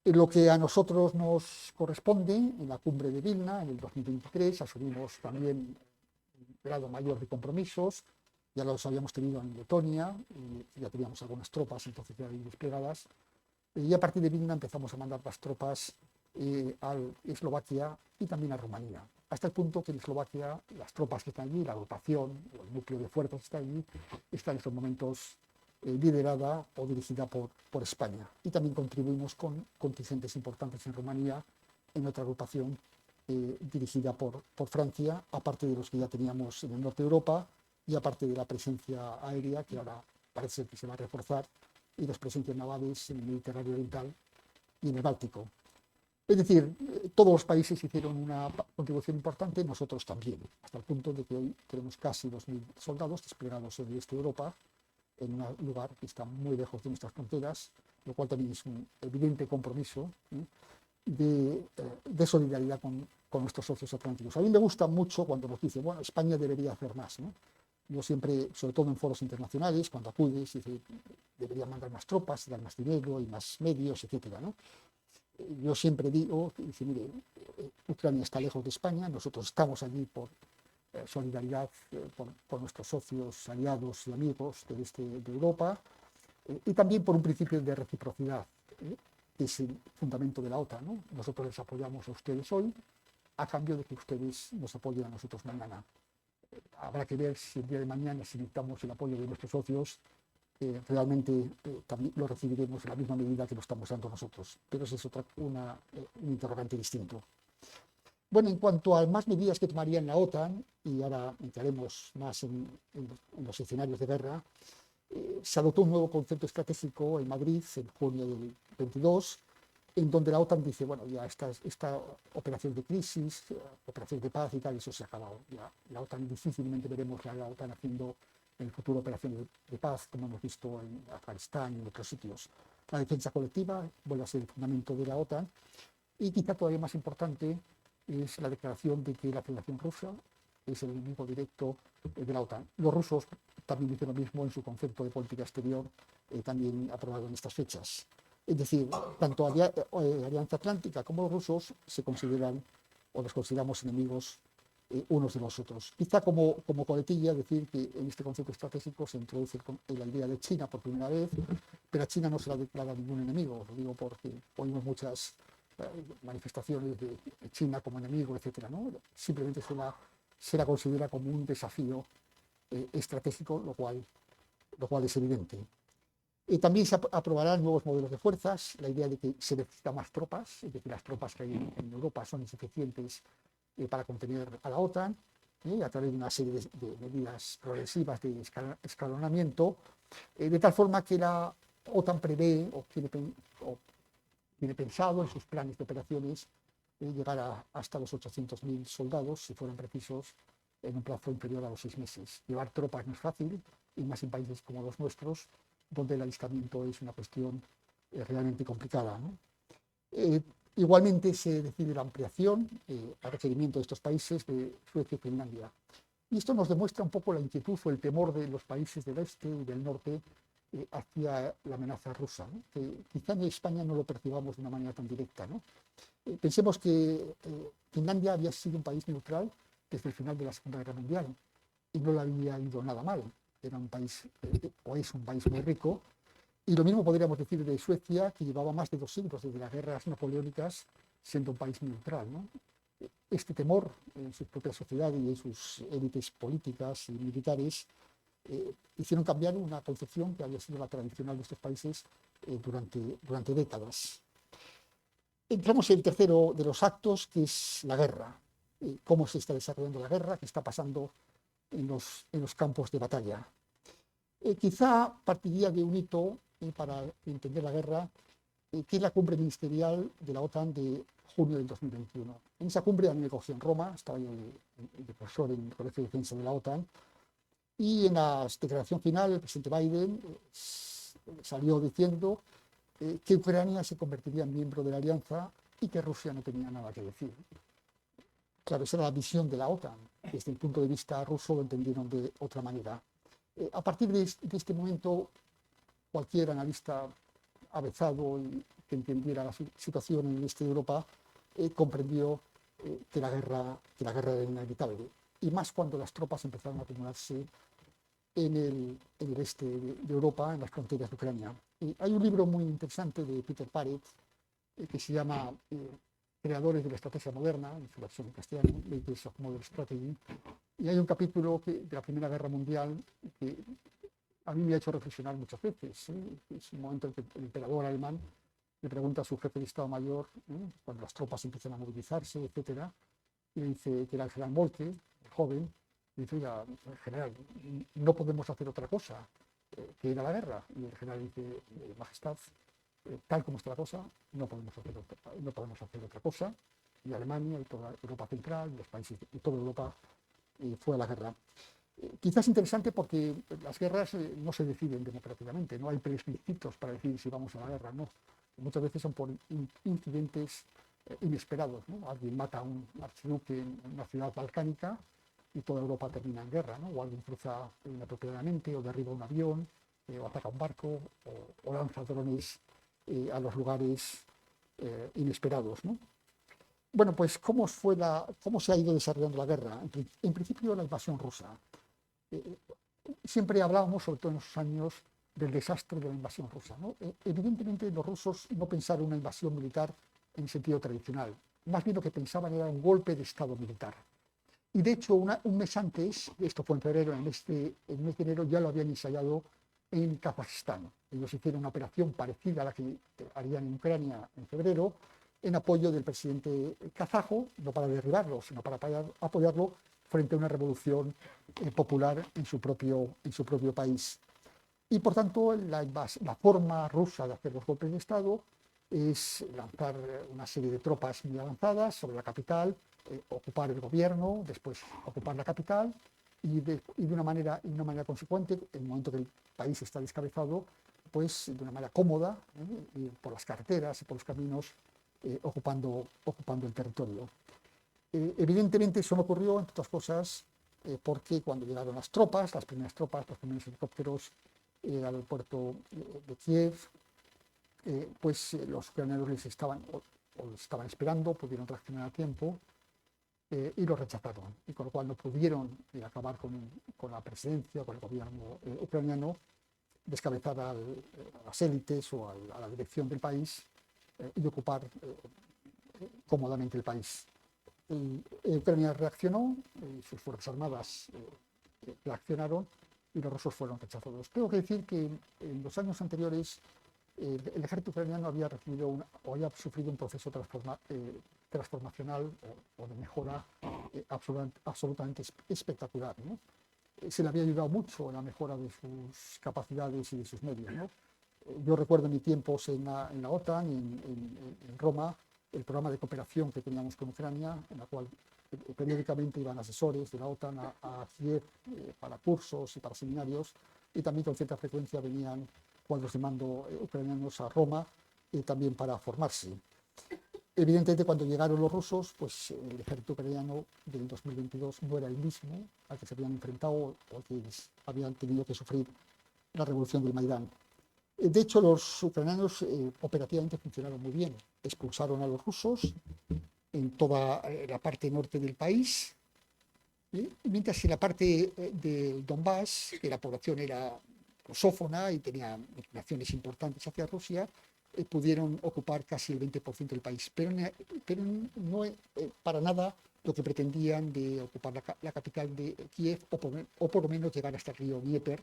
Lo que a nosotros nos corresponde, en la cumbre de Vilna, en el 2023, asumimos también un grado mayor de compromisos. Ya los habíamos tenido en Letonia, ya teníamos algunas tropas entonces ya desplegadas, y a partir de Vilna empezamos a mandar las tropas a Eslovaquia y también a Rumanía, hasta el punto que en Eslovaquia las tropas que están allí, la agrupación o el núcleo de fuerzas que está allí, está en estos momentos liderada o dirigida por España. Y también contribuimos con contingentes importantes en Rumanía, en otra agrupación dirigida por Francia, aparte de los que ya teníamos en el norte de Europa y aparte de la presencia aérea, que ahora parece que se va a reforzar, y las presencias navales en el Mediterráneo Oriental y en el Báltico. Es decir, todos los países hicieron una contribución importante, nosotros también, hasta el punto de que hoy tenemos casi 2.000 soldados desplegados en el este de Europa, en un lugar que está muy lejos de nuestras fronteras, lo cual también es un evidente compromiso de solidaridad con nuestros socios atlánticos. A mí me gusta mucho cuando nos dicen, bueno, España debería hacer más, ¿no? Yo siempre, sobre todo en foros internacionales, cuando acudes, dice, debería mandar más tropas, dar más dinero y más medios, etcétera, ¿no? Yo siempre digo, dice, mire, Ucrania está lejos de España, nosotros estamos allí por solidaridad por nuestros socios, aliados y amigos del este de Europa, y también por un principio de reciprocidad, que es el fundamento de la OTAN, ¿no? Nosotros les apoyamos a ustedes hoy, a cambio de que ustedes nos apoyen a nosotros mañana. Habrá que ver si el día de mañana, si necesitamos el apoyo de nuestros socios, realmente también lo recibiremos en la misma medida que lo estamos dando nosotros. Pero ese es un interrogante distinto. Bueno, en cuanto a más medidas que tomaría la OTAN, y ahora entraremos más en los escenarios de guerra, se adoptó un nuevo concepto estratégico en Madrid en junio del 22, en donde la OTAN dice, bueno, ya esta operación de crisis, operación de paz y tal, eso se ha acabado. Ya la OTAN difícilmente veremos a la OTAN haciendo en el futuro operaciones de paz, como hemos visto en Afganistán y en otros sitios. La defensa colectiva vuelve a ser el fundamento de la OTAN, y quizá todavía más importante es la declaración de que la Federación Rusa es el enemigo directo de la OTAN. Los rusos también dicen lo mismo en su concepto de política exterior, también aprobado en estas fechas. Es decir, tanto Alianza Atlántica como los rusos se consideran, o los consideramos enemigos unos de los otros. Quizá como coletilla decir que en este concepto estratégico se introduce la idea de China por primera vez, pero a China no se la declara ningún enemigo. Lo digo porque oímos muchas manifestaciones de China como enemigo, etcétera, ¿no? Simplemente se la considera como un desafío estratégico, lo cual es evidente. También se aprobarán nuevos modelos de fuerzas, la idea de que se necesitan más tropas, es decir, las tropas que hay en Europa son insuficientes para contener a la OTAN, a través de una serie de medidas progresivas de escalonamiento, de tal forma que la OTAN prevé o tiene pensado en sus planes de operaciones llegar hasta los 800.000 soldados, si fueran precisos, en un plazo inferior a los 6 meses. Llevar tropas no es fácil, y más en países como los nuestros, donde el alistamiento es una cuestión realmente complicada, ¿no? Igualmente se decide la ampliación a requerimiento de estos países de Suecia y Finlandia. Y esto nos demuestra un poco la inquietud o el temor de los países del este y del norte hacia la amenaza rusa, ¿no? Que quizá en España no lo percibamos de una manera tan directa, ¿no? Pensemos que Finlandia había sido un país neutral desde el final de la Segunda Guerra Mundial y no le había ido nada mal. Era un país, o es un país muy rico, Y lo mismo podríamos decir de Suecia, que llevaba más de 2 siglos desde las guerras napoleónicas siendo un país neutral, ¿no? Este temor en su propia sociedad y en sus élites políticas y militares hicieron cambiar una concepción que había sido la tradicional de estos países durante décadas. Entramos en el tercero de los actos, que es la guerra. Cómo se está desarrollando la guerra, qué está pasando en los campos de batalla. Quizá partiría de un hito para entender la guerra, que es la cumbre ministerial de la OTAN de junio del 2021. En esa cumbre a mí me cogió en Roma, estaba yo de profesor en el Colegio de Defensa de la OTAN, y en la declaración final el presidente Biden salió diciendo que Ucrania se convertiría en miembro de la alianza y que Rusia no tenía nada que decir. Claro, esa era la visión de la OTAN. Desde el punto de vista ruso lo entendieron de otra manera. A partir de este momento, cualquier analista avezado y que entendiera la situación en el este de Europa comprendió que la guerra era inevitable. Y más cuando las tropas empezaron a acumularse en el este de Europa, en las fronteras de Ucrania. Hay un libro muy interesante de Peter Paret que se llama Creadores de la Estrategia Moderna, en su versión en castellano, Makers of Modern Strategy, y hay un capítulo de la Primera Guerra Mundial que a mí me ha hecho reflexionar muchas veces. Es un momento en que el emperador alemán le pregunta a su jefe de Estado Mayor, cuando las tropas empiezan a movilizarse, etcétera, y le dice que era el general Moltke, el joven, y dice, oiga, general, no podemos hacer otra cosa que ir a la guerra. Y el general dice, majestad, tal como está la cosa, no podemos hacer otra cosa. Y Alemania y toda Europa Central, los países y toda Europa fue a la guerra. Quizás interesante porque las guerras no se deciden democráticamente, no hay plebiscitos para decir si vamos a la guerra, no. Muchas veces son por incidentes inesperados, ¿no? Alguien mata a un archiduque en una ciudad balcánica y toda Europa termina en guerra, ¿no? O alguien cruza inapropiadamente o derriba un avión o ataca un barco o lanza drones a los lugares inesperados, ¿no? Bueno, pues ¿cómo se ha ido desarrollando la guerra? En principio la invasión rusa. Siempre hablábamos, sobre todo en esos años, del desastre de la invasión rusa, ¿no? Evidentemente los rusos no pensaron una invasión militar en sentido tradicional, más bien lo que pensaban era un golpe de Estado militar. Y de hecho un mes antes, esto fue en febrero, el mes de enero ya lo habían ensayado en Kazajistán. Ellos hicieron una operación parecida a la que harían en Ucrania en febrero, en apoyo del presidente kazajo, no para derribarlo, sino para apoyarlo frente a una revolución popular en su propio país. Y por tanto, la forma rusa de hacer los golpes de Estado es lanzar una serie de tropas muy avanzadas sobre la capital, ocupar el gobierno, después ocupar la capital y de una manera consecuente, en el momento que el país está descabezado, pues de una manera cómoda, por las carreteras y por los caminos, ocupando el territorio. Evidentemente eso no ocurrió, entre otras cosas, porque cuando llegaron las primeras tropas, los primeros helicópteros al aeropuerto de Kiev, pues los ucranianos les estaban esperando, pudieron reaccionar a tiempo y los rechazaron. Y con lo cual no pudieron acabar con la presidencia, con el gobierno ucraniano, descabezar a las élites o a la dirección del país y ocupar cómodamente el país. Ucrania reaccionó, sus fuerzas armadas reaccionaron y los rusos fueron rechazados. Tengo que decir que en los años anteriores el ejército ucraniano había sufrido un proceso transformacional o de mejora absolutamente espectacular, ¿no? Se le había ayudado mucho en la mejora de sus capacidades y de sus medios, ¿no? Yo recuerdo en mis tiempos en la OTAN, en Roma, el programa de cooperación que teníamos con Ucrania, en la cual periódicamente iban asesores de la OTAN a Kiev para cursos y para seminarios, y también con cierta frecuencia venían cuadros de mando ucranianos a Roma también para formarse. Evidentemente, cuando llegaron los rusos, pues el ejército ucraniano del 2022 no era el mismo al que se habían enfrentado o que habían tenido que sufrir la revolución del Maidán. De hecho, los ucranianos operativamente funcionaron muy bien. Expulsaron a los rusos en toda la parte norte del país, mientras que en la parte del Donbass, que la población era rusófona y tenía inclinaciones importantes hacia Rusia, pudieron ocupar casi el 20% del país, pero no para nada lo que pretendían de ocupar la capital de Kiev o por lo menos llegar hasta el río Dnieper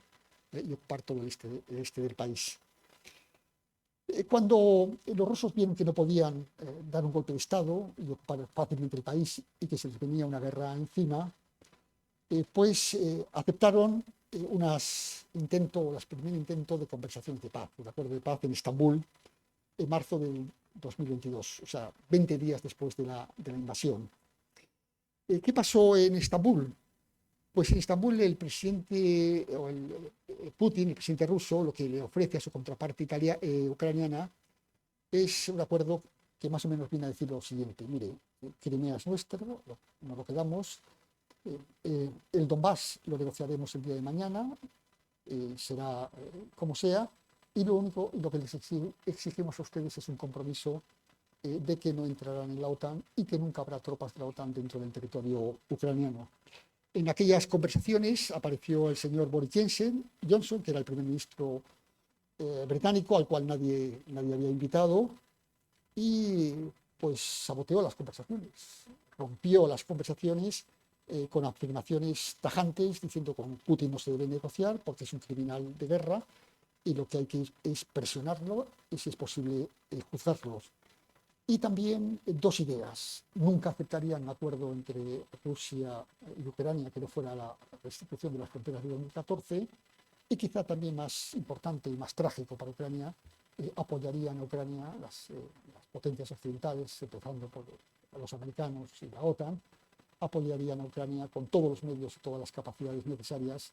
y ocupar todo el este del país. Cuando los rusos vieron que no podían dar un golpe de Estado y ocupar fácilmente el país y que se les venía una guerra encima, pues aceptaron el primer intento de conversaciones de paz, un acuerdo de paz en Estambul en marzo del 2022, o sea, 20 días después de la invasión. ¿Qué pasó en Estambul? Pues en Estambul el presidente Putin, el presidente ruso, lo que le ofrece a su contraparte ucraniana es un acuerdo que más o menos viene a decir lo siguiente: mire, Crimea es nuestro, nos lo quedamos, el Donbass lo negociaremos el día de mañana, será como sea, y lo que les exigimos a ustedes es un compromiso de que no entrarán en la OTAN y que nunca habrá tropas de la OTAN dentro del territorio ucraniano. En aquellas conversaciones apareció el señor Boris Johnson, que era el primer ministro británico, al cual nadie había invitado, y pues saboteó las conversaciones, rompió las conversaciones con afirmaciones tajantes, diciendo que con Putin no se debe negociar porque es un criminal de guerra y lo que hay que es presionarlo y, si es posible, juzgarlos. Y también dos ideas: nunca aceptarían un acuerdo entre Rusia y Ucrania que no fuera la restitución de las fronteras de 2014, y quizá también más importante y más trágico para Ucrania, apoyarían a Ucrania las potencias occidentales, empezando por los americanos y la OTAN, apoyarían a Ucrania con todos los medios y todas las capacidades necesarias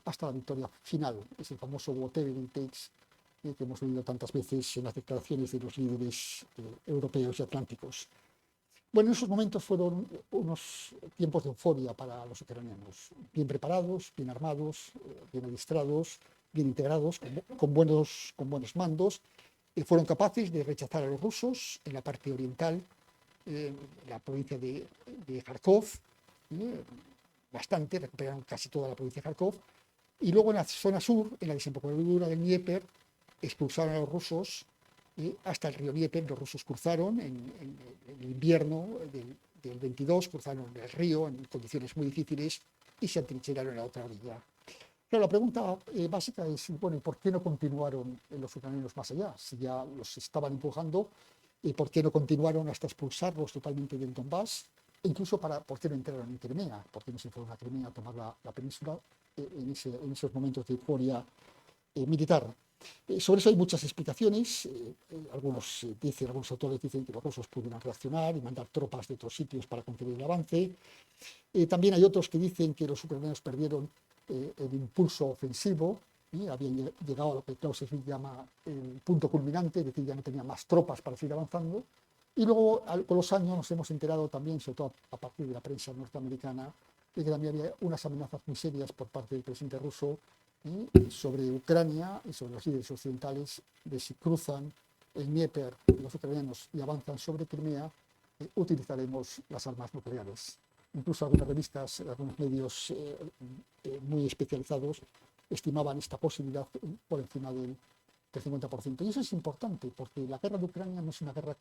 hasta la victoria final. Es el famoso whatever it takes que hemos oído tantas veces en las declaraciones de los líderes europeos y atlánticos. Bueno, esos momentos fueron unos tiempos de euforia para los ucranianos, bien preparados, bien armados, bien adiestrados, bien integrados, con buenos mandos. Fueron capaces de rechazar a los rusos en la parte oriental, en la provincia de Kharkov, bastante, recuperaron casi toda la provincia de Kharkov, y luego en la zona sur, en la desembocadura del Dnieper, expulsaron a los rusos hasta el río Dnieper. Los rusos cruzaron en el invierno del 22, cruzaron el río en condiciones muy difíciles y se atrincheraron en la otra orilla. Claro, la pregunta básica es, bueno, ¿por qué no continuaron los ucranianos más allá? Si ya los estaban empujando, ¿por qué no continuaron hasta expulsarlos totalmente del Donbass? E incluso ¿por qué no entraron en Crimea? ¿Por qué no se fueron a Crimea a tomar la península en esos momentos de euforia militar? Sobre eso hay muchas explicaciones. Algunos autores dicen que los rusos pudieron reaccionar y mandar tropas de otros sitios para contener el avance. También hay otros que dicen que los ucranianos perdieron el impulso ofensivo y habían llegado a lo que Clausewitz llama el punto culminante, es decir, ya no tenían más tropas para seguir avanzando. Y luego, con los años, nos hemos enterado también, sobre todo a partir de la prensa norteamericana, de que también había unas amenazas muy serias por parte del presidente ruso sobre Ucrania y sobre los líderes occidentales, de si cruzan el Dnieper los ucranianos y avanzan sobre Crimea, utilizaremos las armas nucleares. Incluso algunas revistas, algunos medios muy especializados estimaban esta posibilidad por encima del 50%. Y eso es importante, porque la guerra de Ucrania no es una guerra,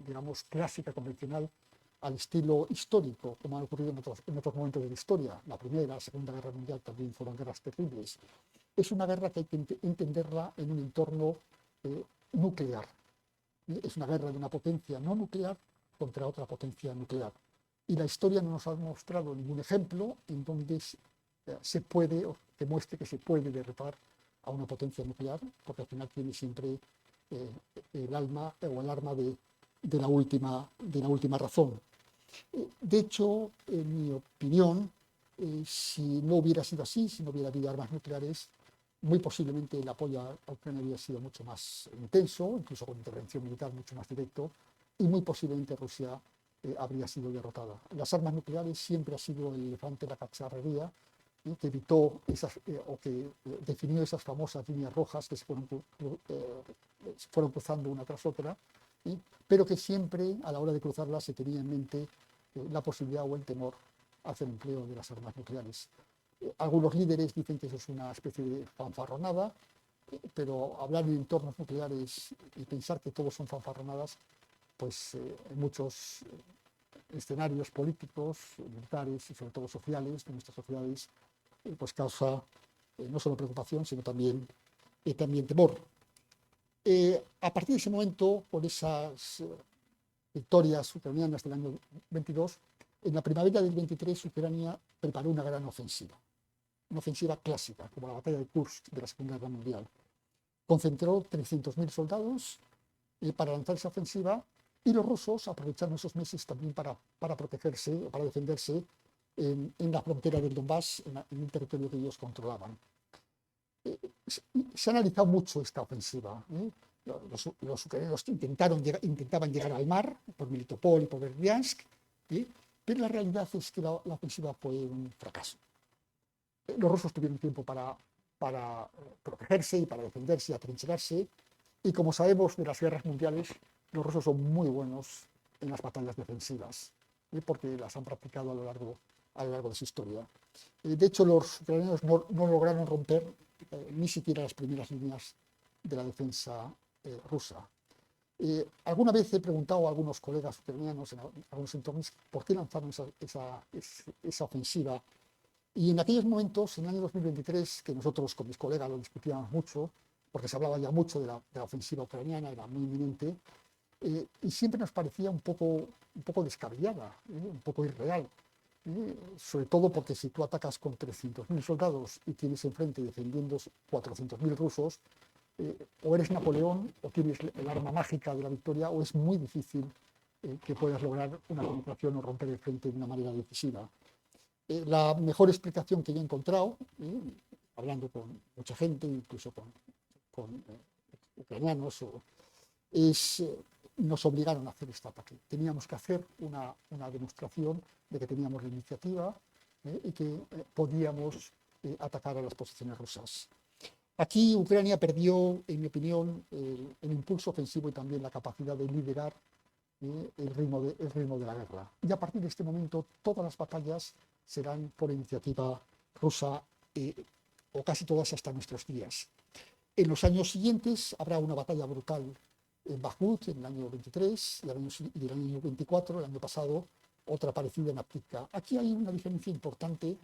digamos, clásica, convencional, al estilo histórico, como ha ocurrido en otros momentos de la historia. La Primera, la Segunda Guerra Mundial también fueron guerras terribles. Es una guerra que hay que entenderla en un entorno nuclear. Es una guerra de una potencia no nuclear contra otra potencia nuclear. Y la historia no nos ha mostrado ningún ejemplo en donde se puede, o demuestre que se puede derrotar a una potencia nuclear, porque al final tiene siempre el arma de la última razón. De hecho, en mi opinión, si no hubiera sido así, si no hubiera habido armas nucleares, muy posiblemente el apoyo a Ucrania habría sido mucho más intenso, incluso con intervención militar mucho más directo, y muy posiblemente Rusia habría sido derrotada. Las armas nucleares siempre ha sido el elefante de la cacharrería, que evitó o que definió esas famosas líneas rojas que se fueron cruzando una tras otra, pero que siempre a la hora de cruzarlas se tenía en mente la posibilidad o el temor a hacer empleo de las armas nucleares. Algunos líderes dicen que eso es una especie de fanfarronada, pero hablar en entornos nucleares y pensar que todos son fanfarronadas, pues en muchos escenarios políticos, militares y sobre todo sociales de nuestras sociedades, pues causa no solo preocupación, sino también temor. A partir de ese momento, por esas victorias ucranianas del año 22, en la primavera del 23 Ucrania preparó una gran ofensiva, una ofensiva clásica, como la batalla de Kursk de la Segunda Guerra Mundial. Concentró 300.000 soldados para lanzar esa ofensiva, y los rusos aprovecharon esos meses también para protegerse, para defenderse en la frontera del Donbass, en un territorio que ellos controlaban. Se ha analizado mucho esta ofensiva. Los ucranianos intentaban llegar al mar por Melitopol y por Berdyansk, pero la realidad es que la ofensiva fue un fracaso. Los rusos tuvieron tiempo para protegerse y para defenderse y atrincherarse, y como sabemos de las guerras mundiales, los rusos son muy buenos en las batallas defensivas, porque las han practicado a lo largo de su historia. De hecho, los ucranianos no lograron romper ni siquiera las primeras líneas de la defensa rusa. Alguna vez he preguntado a algunos colegas ucranianos en algunos entornos por qué lanzaron esa ofensiva. Y en aquellos momentos, en el año 2023, que nosotros con mis colegas lo discutíamos mucho, porque se hablaba ya mucho de la ofensiva ucraniana, era muy inminente, y siempre nos parecía un poco descabellada, un poco irreal. Sobre todo porque si tú atacas con 300.000 soldados y tienes enfrente defendiendo 400.000 rusos, o eres Napoleón o tienes el arma mágica de la victoria, o es muy difícil que puedas lograr una penetración o romper el frente de una manera decisiva. La mejor explicación que yo he encontrado, hablando con mucha gente, incluso con ucranianos, nos obligaron a hacer este ataque. Teníamos que hacer una demostración de que teníamos la iniciativa y que podíamos atacar a las posiciones rusas. Aquí Ucrania perdió, en mi opinión, el impulso ofensivo y también la capacidad de liderar el ritmo de la guerra. Y a partir de este momento, todas las batallas serán por iniciativa rusa, o casi todas hasta nuestros días. En los años siguientes habrá una batalla brutal en Bakhmut en el año 23 y el año 24, el año pasado, otra parecida en Avdiivka. Aquí hay una diferencia importante,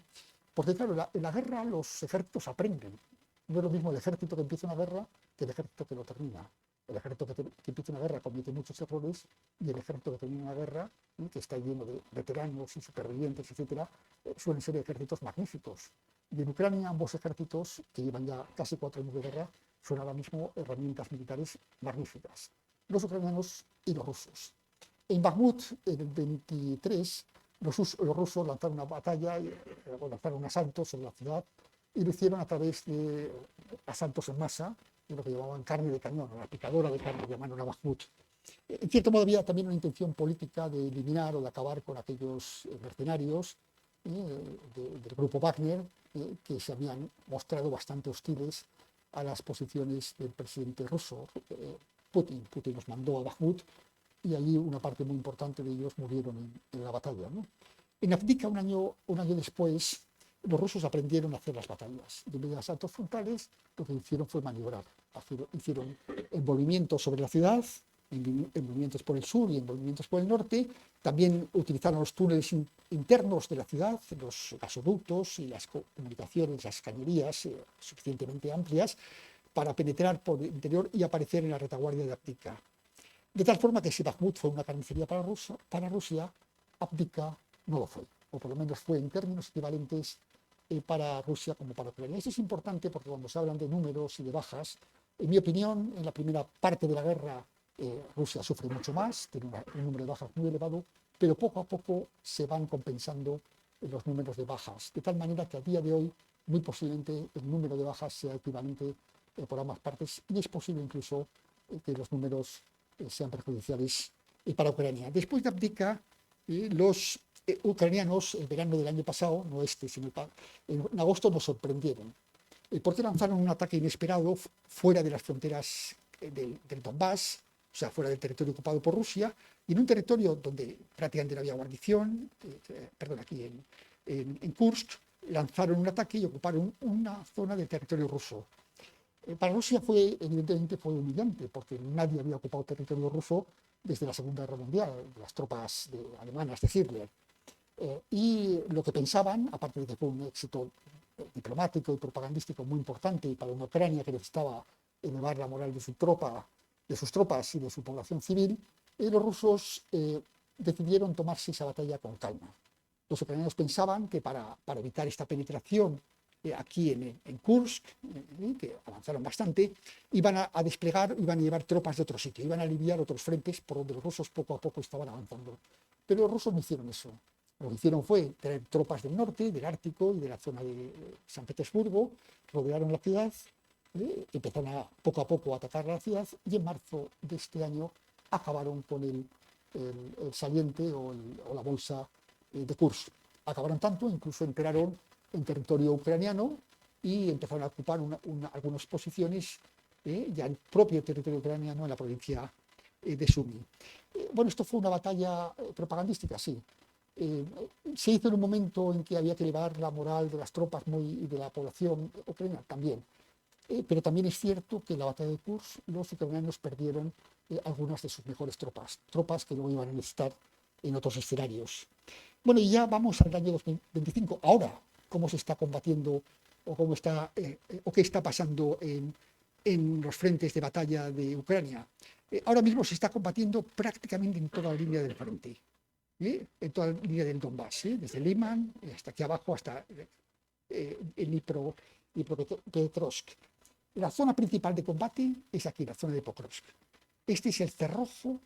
porque claro, en la guerra los ejércitos aprenden. No es lo mismo el ejército que empieza una guerra que el ejército que lo termina. El ejército que empieza una guerra comete muchos errores, y el ejército que termina una guerra, que está lleno de veteranos y supervivientes, etcétera, suelen ser ejércitos magníficos. Y en Ucrania ambos ejércitos, que llevan ya casi 4 años de guerra, son ahora mismo herramientas militares magníficas, los ucranianos y los rusos. En Bakhmut, en el 23, los rusos lanzaron una batalla, lanzaron un asalto sobre la ciudad, y lo hicieron a través de asaltos en masa, de lo que llamaban carne de cañón, la picadora de carne, llamaron a Bakhmut. En cierto modo había también una intención política de eliminar o de acabar con aquellos mercenarios del grupo Wagner, que se habían mostrado bastante hostiles a las posiciones del presidente ruso, Putin. Putin los mandó a Bakhmut, y allí una parte muy importante de ellos murieron en la batalla, ¿no? En Avdiivka, un año después, los rusos aprendieron a hacer las batallas. En vez de asaltos frontales, lo que hicieron fue maniobrar. Hicieron envolvimientos sobre la ciudad, envolvimientos por el sur y envolvimientos por el norte. También utilizaron los túneles internos de la ciudad, los gasoductos y las comunicaciones, las cañerías suficientemente amplias para penetrar por el interior y aparecer en la retaguardia de Avdiivka. De tal forma que si Bakhmut fue una carnicería para Rusia, Avdiivka no lo fue, o por lo menos fue en términos equivalentes para Rusia como para Ucrania. Esto es importante porque cuando se hablan de números y de bajas, en mi opinión, en la primera parte de la guerra Rusia sufre mucho más, tiene un número de bajas muy elevado, pero poco a poco se van compensando los números de bajas, de tal manera que a día de hoy muy posiblemente el número de bajas sea equivalente por ambas partes, y es posible incluso que los números sean perjudiciales para Ucrania. Después de Avdiivka, los ucranianos, el verano del año pasado, no este, sino en agosto, nos sorprendieron, porque lanzaron un ataque inesperado fuera de las fronteras del Donbass, o sea, fuera del territorio ocupado por Rusia, y en un territorio donde prácticamente no había guarnición, aquí en Kursk, lanzaron un ataque y ocuparon una zona del territorio ruso. Para Rusia evidentemente fue humillante, porque nadie había ocupado territorio ruso desde la Segunda Guerra Mundial, las tropas alemanas de Hitler. Y lo que pensaban, aparte de que fue un éxito diplomático y propagandístico muy importante y para una Ucrania que necesitaba elevar la moral de sus tropas y de su población civil, los rusos decidieron tomarse esa batalla con calma. Los ucranianos pensaban que para evitar esta penetración aquí en Kursk, que avanzaron bastante, iban a desplegar, iban a llevar tropas de otro sitio, iban a aliviar otros frentes por donde los rusos poco a poco estaban avanzando. Pero los rusos no hicieron eso. Lo que hicieron fue traer tropas del norte, del Ártico y de la zona de San Petersburgo, rodearon la ciudad, empezaron poco a poco a atacar la ciudad y en marzo de este año acabaron con el saliente o la bolsa de Kursk. Acabaron tanto, incluso entraron en territorio ucraniano y empezaron a ocupar algunas posiciones ya en el propio territorio ucraniano en la provincia de Sumy. Bueno, esto fue una batalla propagandística, sí. Se hizo en un momento en que había que elevar la moral de las tropas y de la población ucraniana también. Pero también es cierto que en la batalla de Kursk los ucranianos perdieron algunas de sus mejores tropas que luego iban a necesitar en otros escenarios. Bueno, y ya vamos al año 2025. Ahora, ¿cómo se está combatiendo o qué está pasando en los frentes de batalla de Ucrania? Ahora mismo se está combatiendo prácticamente en toda la línea del frente, en toda la línea del Donbass, desde Liman hasta aquí abajo, hasta el Dnipropetrovsk. La zona principal de combate es aquí, la zona de Pokrovsk. Este es el cerrojo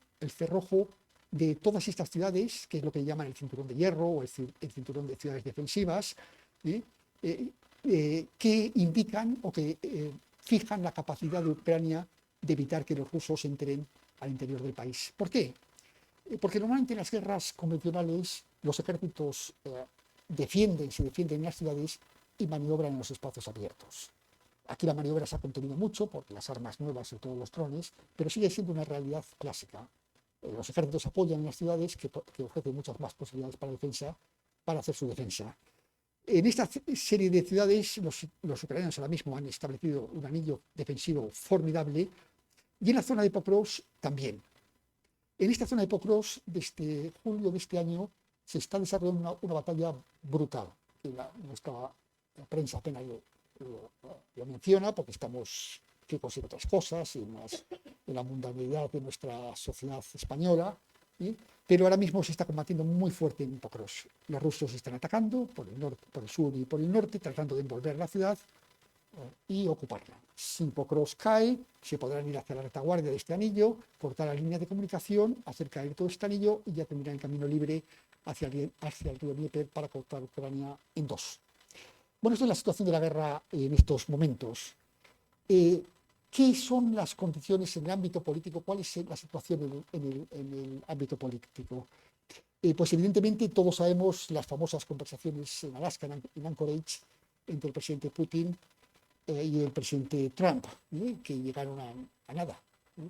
de todas estas ciudades, que es lo que llaman el cinturón de hierro o el cinturón de ciudades defensivas, que indican o que fijan la capacidad de Ucrania de evitar que los rusos entren al interior del país. ¿Por qué? Porque normalmente en las guerras convencionales los ejércitos se defienden en las ciudades y maniobran en los espacios abiertos. Aquí la maniobra se ha contenido mucho por las armas nuevas y todos los drones, pero sigue siendo una realidad clásica. Los ejércitos apoyan en las ciudades que ofrecen muchas más posibilidades para hacer su defensa. En esta serie de ciudades los ucranianos ahora mismo han establecido un anillo defensivo formidable y en la zona de Pokrovsk también. En esta zona de Pokrovsk, desde julio de este año, se está desarrollando una batalla brutal, que nuestra prensa apenas lo menciona porque estamos fijos en otras cosas y en la mundanalidad de nuestra sociedad española, pero ahora mismo se está combatiendo muy fuerte en Pokrovsk. Los rusos están atacando por el sur y por el norte, tratando de envolver la ciudad y ocuparla. Si Pokrovsk cae, se podrán ir hacia la retaguardia de este anillo, cortar la línea de comunicación, hacer caer todo este anillo y ya tendrán el camino libre hacia el río Dnieper para cortar Ucrania en dos. Bueno, esta es la situación de la guerra en estos momentos. ¿Qué son las condiciones en el ámbito político? ¿Cuál es la situación en el ámbito político? Pues evidentemente todos sabemos las famosas conversaciones en Alaska, en Anchorage, entre el presidente Putin y el presidente Trump, que llegaron a nada,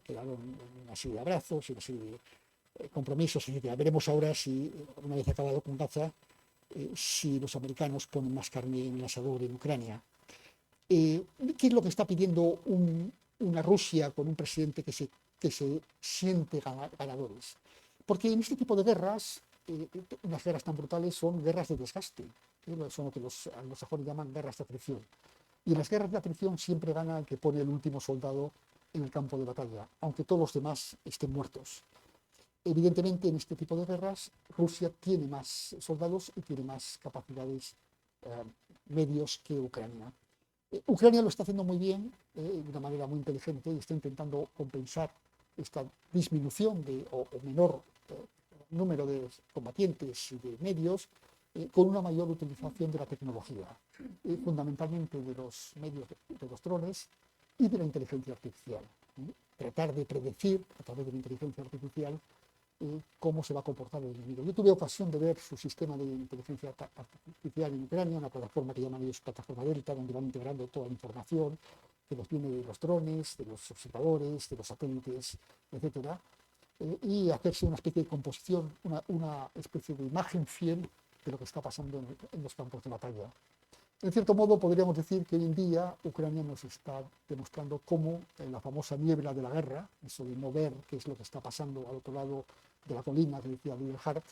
quedaron una serie de abrazos y una serie de compromisos, etc. Veremos ahora si, una vez acabado con Gaza, si los americanos ponen más carne en el asador en Ucrania. ¿Qué es lo que está pidiendo una Rusia con un presidente que se siente ganadores? Porque en este tipo de guerras, unas guerras tan brutales son guerras de desgaste, son lo que los anglosajones llaman guerras de atrición. Y en las guerras de atrición siempre gana el que pone el último soldado en el campo de batalla, aunque todos los demás estén muertos. Evidentemente, en este tipo de guerras, Rusia tiene más soldados y tiene más capacidades, medios que Ucrania. Ucrania lo está haciendo muy bien, de una manera muy inteligente, y está intentando compensar esta disminución o menor número de combatientes y de medios con una mayor utilización de la tecnología, fundamentalmente de los medios de los drones y de la inteligencia artificial. Tratar de predecir a través de la inteligencia artificial cómo se va a comportar el enemigo. Yo tuve ocasión de ver su sistema de inteligencia artificial en Ucrania, una plataforma que llaman ellos plataforma Delta, donde van integrando toda la información que nos viene de los drones, de los observadores, de los satélites, etcétera, y hacerse una especie de composición, una especie de imagen fiel de lo que está pasando en los campos de batalla. En cierto modo, podríamos decir que hoy en día Ucrania nos está demostrando cómo en la famosa niebla de la guerra, eso de no ver qué es lo que está pasando al otro lado de la colina que decía Liebel Hart,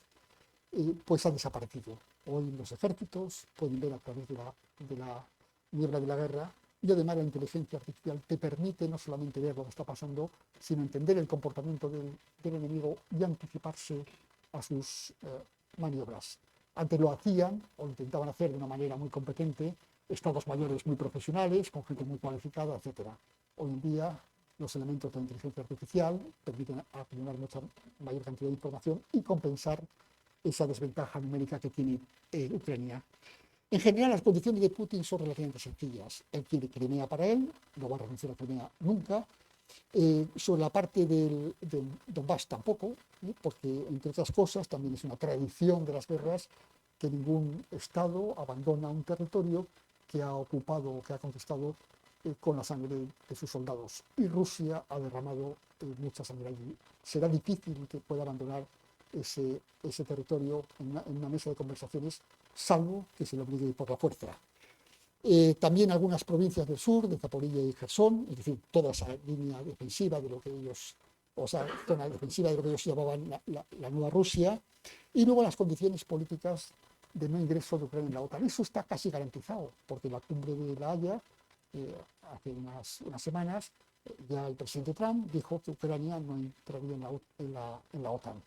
pues ha desaparecido. Hoy los ejércitos pueden ver a través de la niebla de la guerra, y además la inteligencia artificial te permite no solamente ver lo que está pasando, sino entender el comportamiento del enemigo y anticiparse a sus maniobras. Antes lo hacían o lo intentaban hacer de una manera muy competente estados mayores muy profesionales, con gente muy cualificada, etc. Hoy en día los elementos de la inteligencia artificial permiten acumular mucha mayor cantidad de información y compensar esa desventaja numérica que tiene Ucrania. En general, las condiciones de Putin son relativamente sencillas. Él quiere Crimea para él, no va a renunciar a Crimea nunca. Sobre la parte del Donbass tampoco, porque entre otras cosas también es una tradición de las guerras que ningún Estado abandona un territorio que ha ocupado o que ha conquistado con la sangre de sus soldados. Y Rusia ha derramado mucha sangre allí. Será difícil que pueda abandonar ese territorio en una mesa de conversaciones, salvo que se lo obligue por la fuerza. También algunas provincias del sur, de Zaporilla y Jersón, es decir, toda esa línea defensiva de lo que ellos, o sea, zona defensiva de lo que ellos llamaban la nueva Rusia, y luego las condiciones políticas de no ingreso de Ucrania en la OTAN. Eso está casi garantizado, porque la cumbre de La Haya, hace unas semanas, ya el presidente Trump dijo que Ucrania no entraría en la OTAN.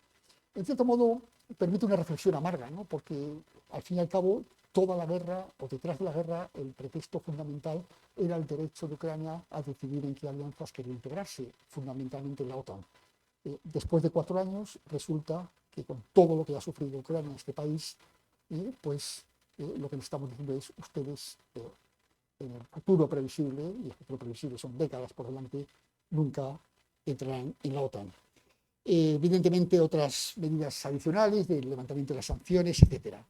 En cierto modo, permite una reflexión amarga, ¿no? Porque al fin y al cabo, toda la guerra, o detrás de la guerra, el pretexto fundamental era el derecho de Ucrania a decidir en qué alianzas quería integrarse, fundamentalmente en la OTAN. Después de 4 años, resulta que con todo lo que ha sufrido Ucrania, este país, pues lo que le estamos diciendo es, ustedes en el futuro previsible, y el futuro previsible son décadas por delante, nunca entrarán en la OTAN. Evidentemente otras medidas adicionales del levantamiento de las sanciones, etcétera.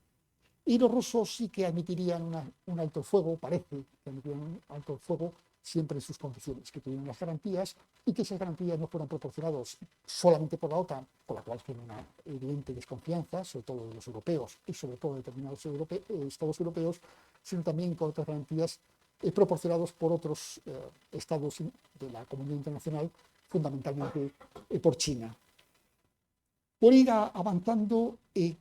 Y los rusos sí que admitirían un alto el fuego, parece que admitirían un alto el fuego siempre en sus condiciones, que tuvieran las garantías y que esas garantías no fueran proporcionadas solamente por la OTAN, por la cual tiene una evidente desconfianza, sobre todo de los europeos y sobre todo de determinados estados europeos, sino también con otras garantías proporcionadas por otros estados de la comunidad internacional, fundamentalmente por China. Por ir avanzando,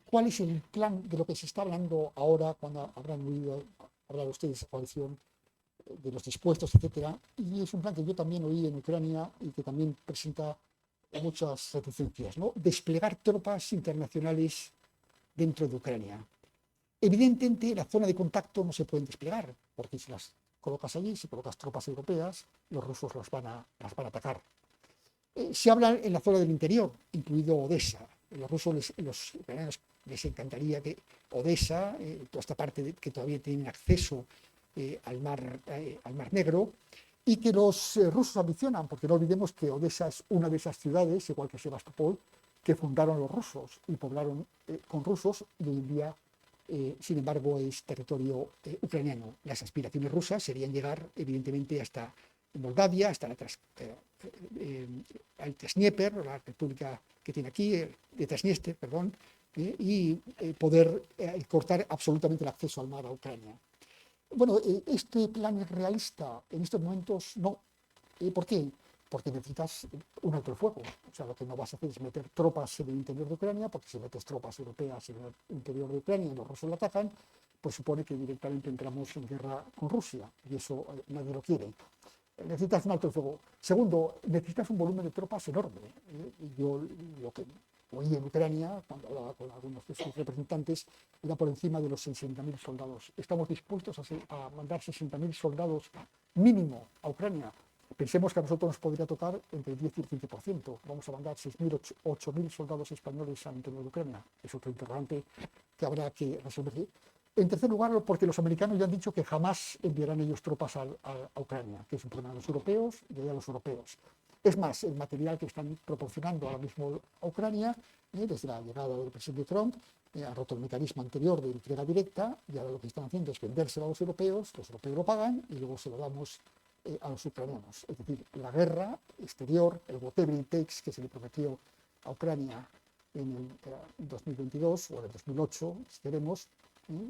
¿cuál es el plan de lo que se está hablando ahora cuando habrán oído hablar ustedes de esa coalición, de los dispuestos, etcétera? Y es un plan que yo también oí en Ucrania y que también presenta muchas reticencias, ¿no? Desplegar tropas internacionales dentro de Ucrania. Evidentemente, la zona de contacto no se puede desplegar, porque si las colocas allí, si colocas tropas europeas, los rusos las van a atacar. Se habla en la zona del interior, incluido Odessa. Los rusos, los ucranianos, les encantaría que Odessa, toda esta parte que todavía tienen acceso al mar Negro, y que los rusos ambicionan, porque no olvidemos que Odessa es una de esas ciudades, igual que Sebastopol, que fundaron los rusos y poblaron con rusos, y hoy en día, sin embargo, es territorio ucraniano. Las aspiraciones rusas serían llegar, evidentemente, hasta Moldavia, hasta el Transnieper, la república que tiene aquí, de Transnistria, perdón, y poder cortar absolutamente el acceso al mar a Ucrania. Bueno, este plan es realista en estos momentos, no. ¿Por qué? Porque necesitas un alto el fuego. O sea, lo que no vas a hacer es meter tropas en el interior de Ucrania, porque si metes tropas europeas en el interior de Ucrania y los rusos lo atacan, pues supone que directamente entramos en guerra con Rusia, y eso nadie lo quiere. Necesitas un alto el fuego. Segundo, necesitas un volumen de tropas enorme. Yo lo que oí en Ucrania, cuando hablaba con algunos de sus representantes, era por encima de los 60.000 soldados. Estamos dispuestos a mandar 60.000 soldados mínimo a Ucrania. Pensemos que a nosotros nos podría tocar entre el 10 y el 15%. Vamos a mandar 6.000, 8.000 soldados españoles al interior de Ucrania. Es otro interrogante que habrá que resolver. En tercer lugar, porque los americanos ya han dicho que jamás enviarán ellos tropas a Ucrania, que es un problema de los europeos y de los europeos. Es más, el material que están proporcionando ahora mismo a Ucrania, desde la llegada del presidente Trump, ha roto el mecanismo anterior de entrega directa, y ahora lo que están haciendo es vendérselo a los europeos lo pagan y luego se lo damos a los ucranianos. Es decir, la guerra exterior, el whatever it takes que se le prometió a Ucrania en el 2022 o en el 2008, si queremos,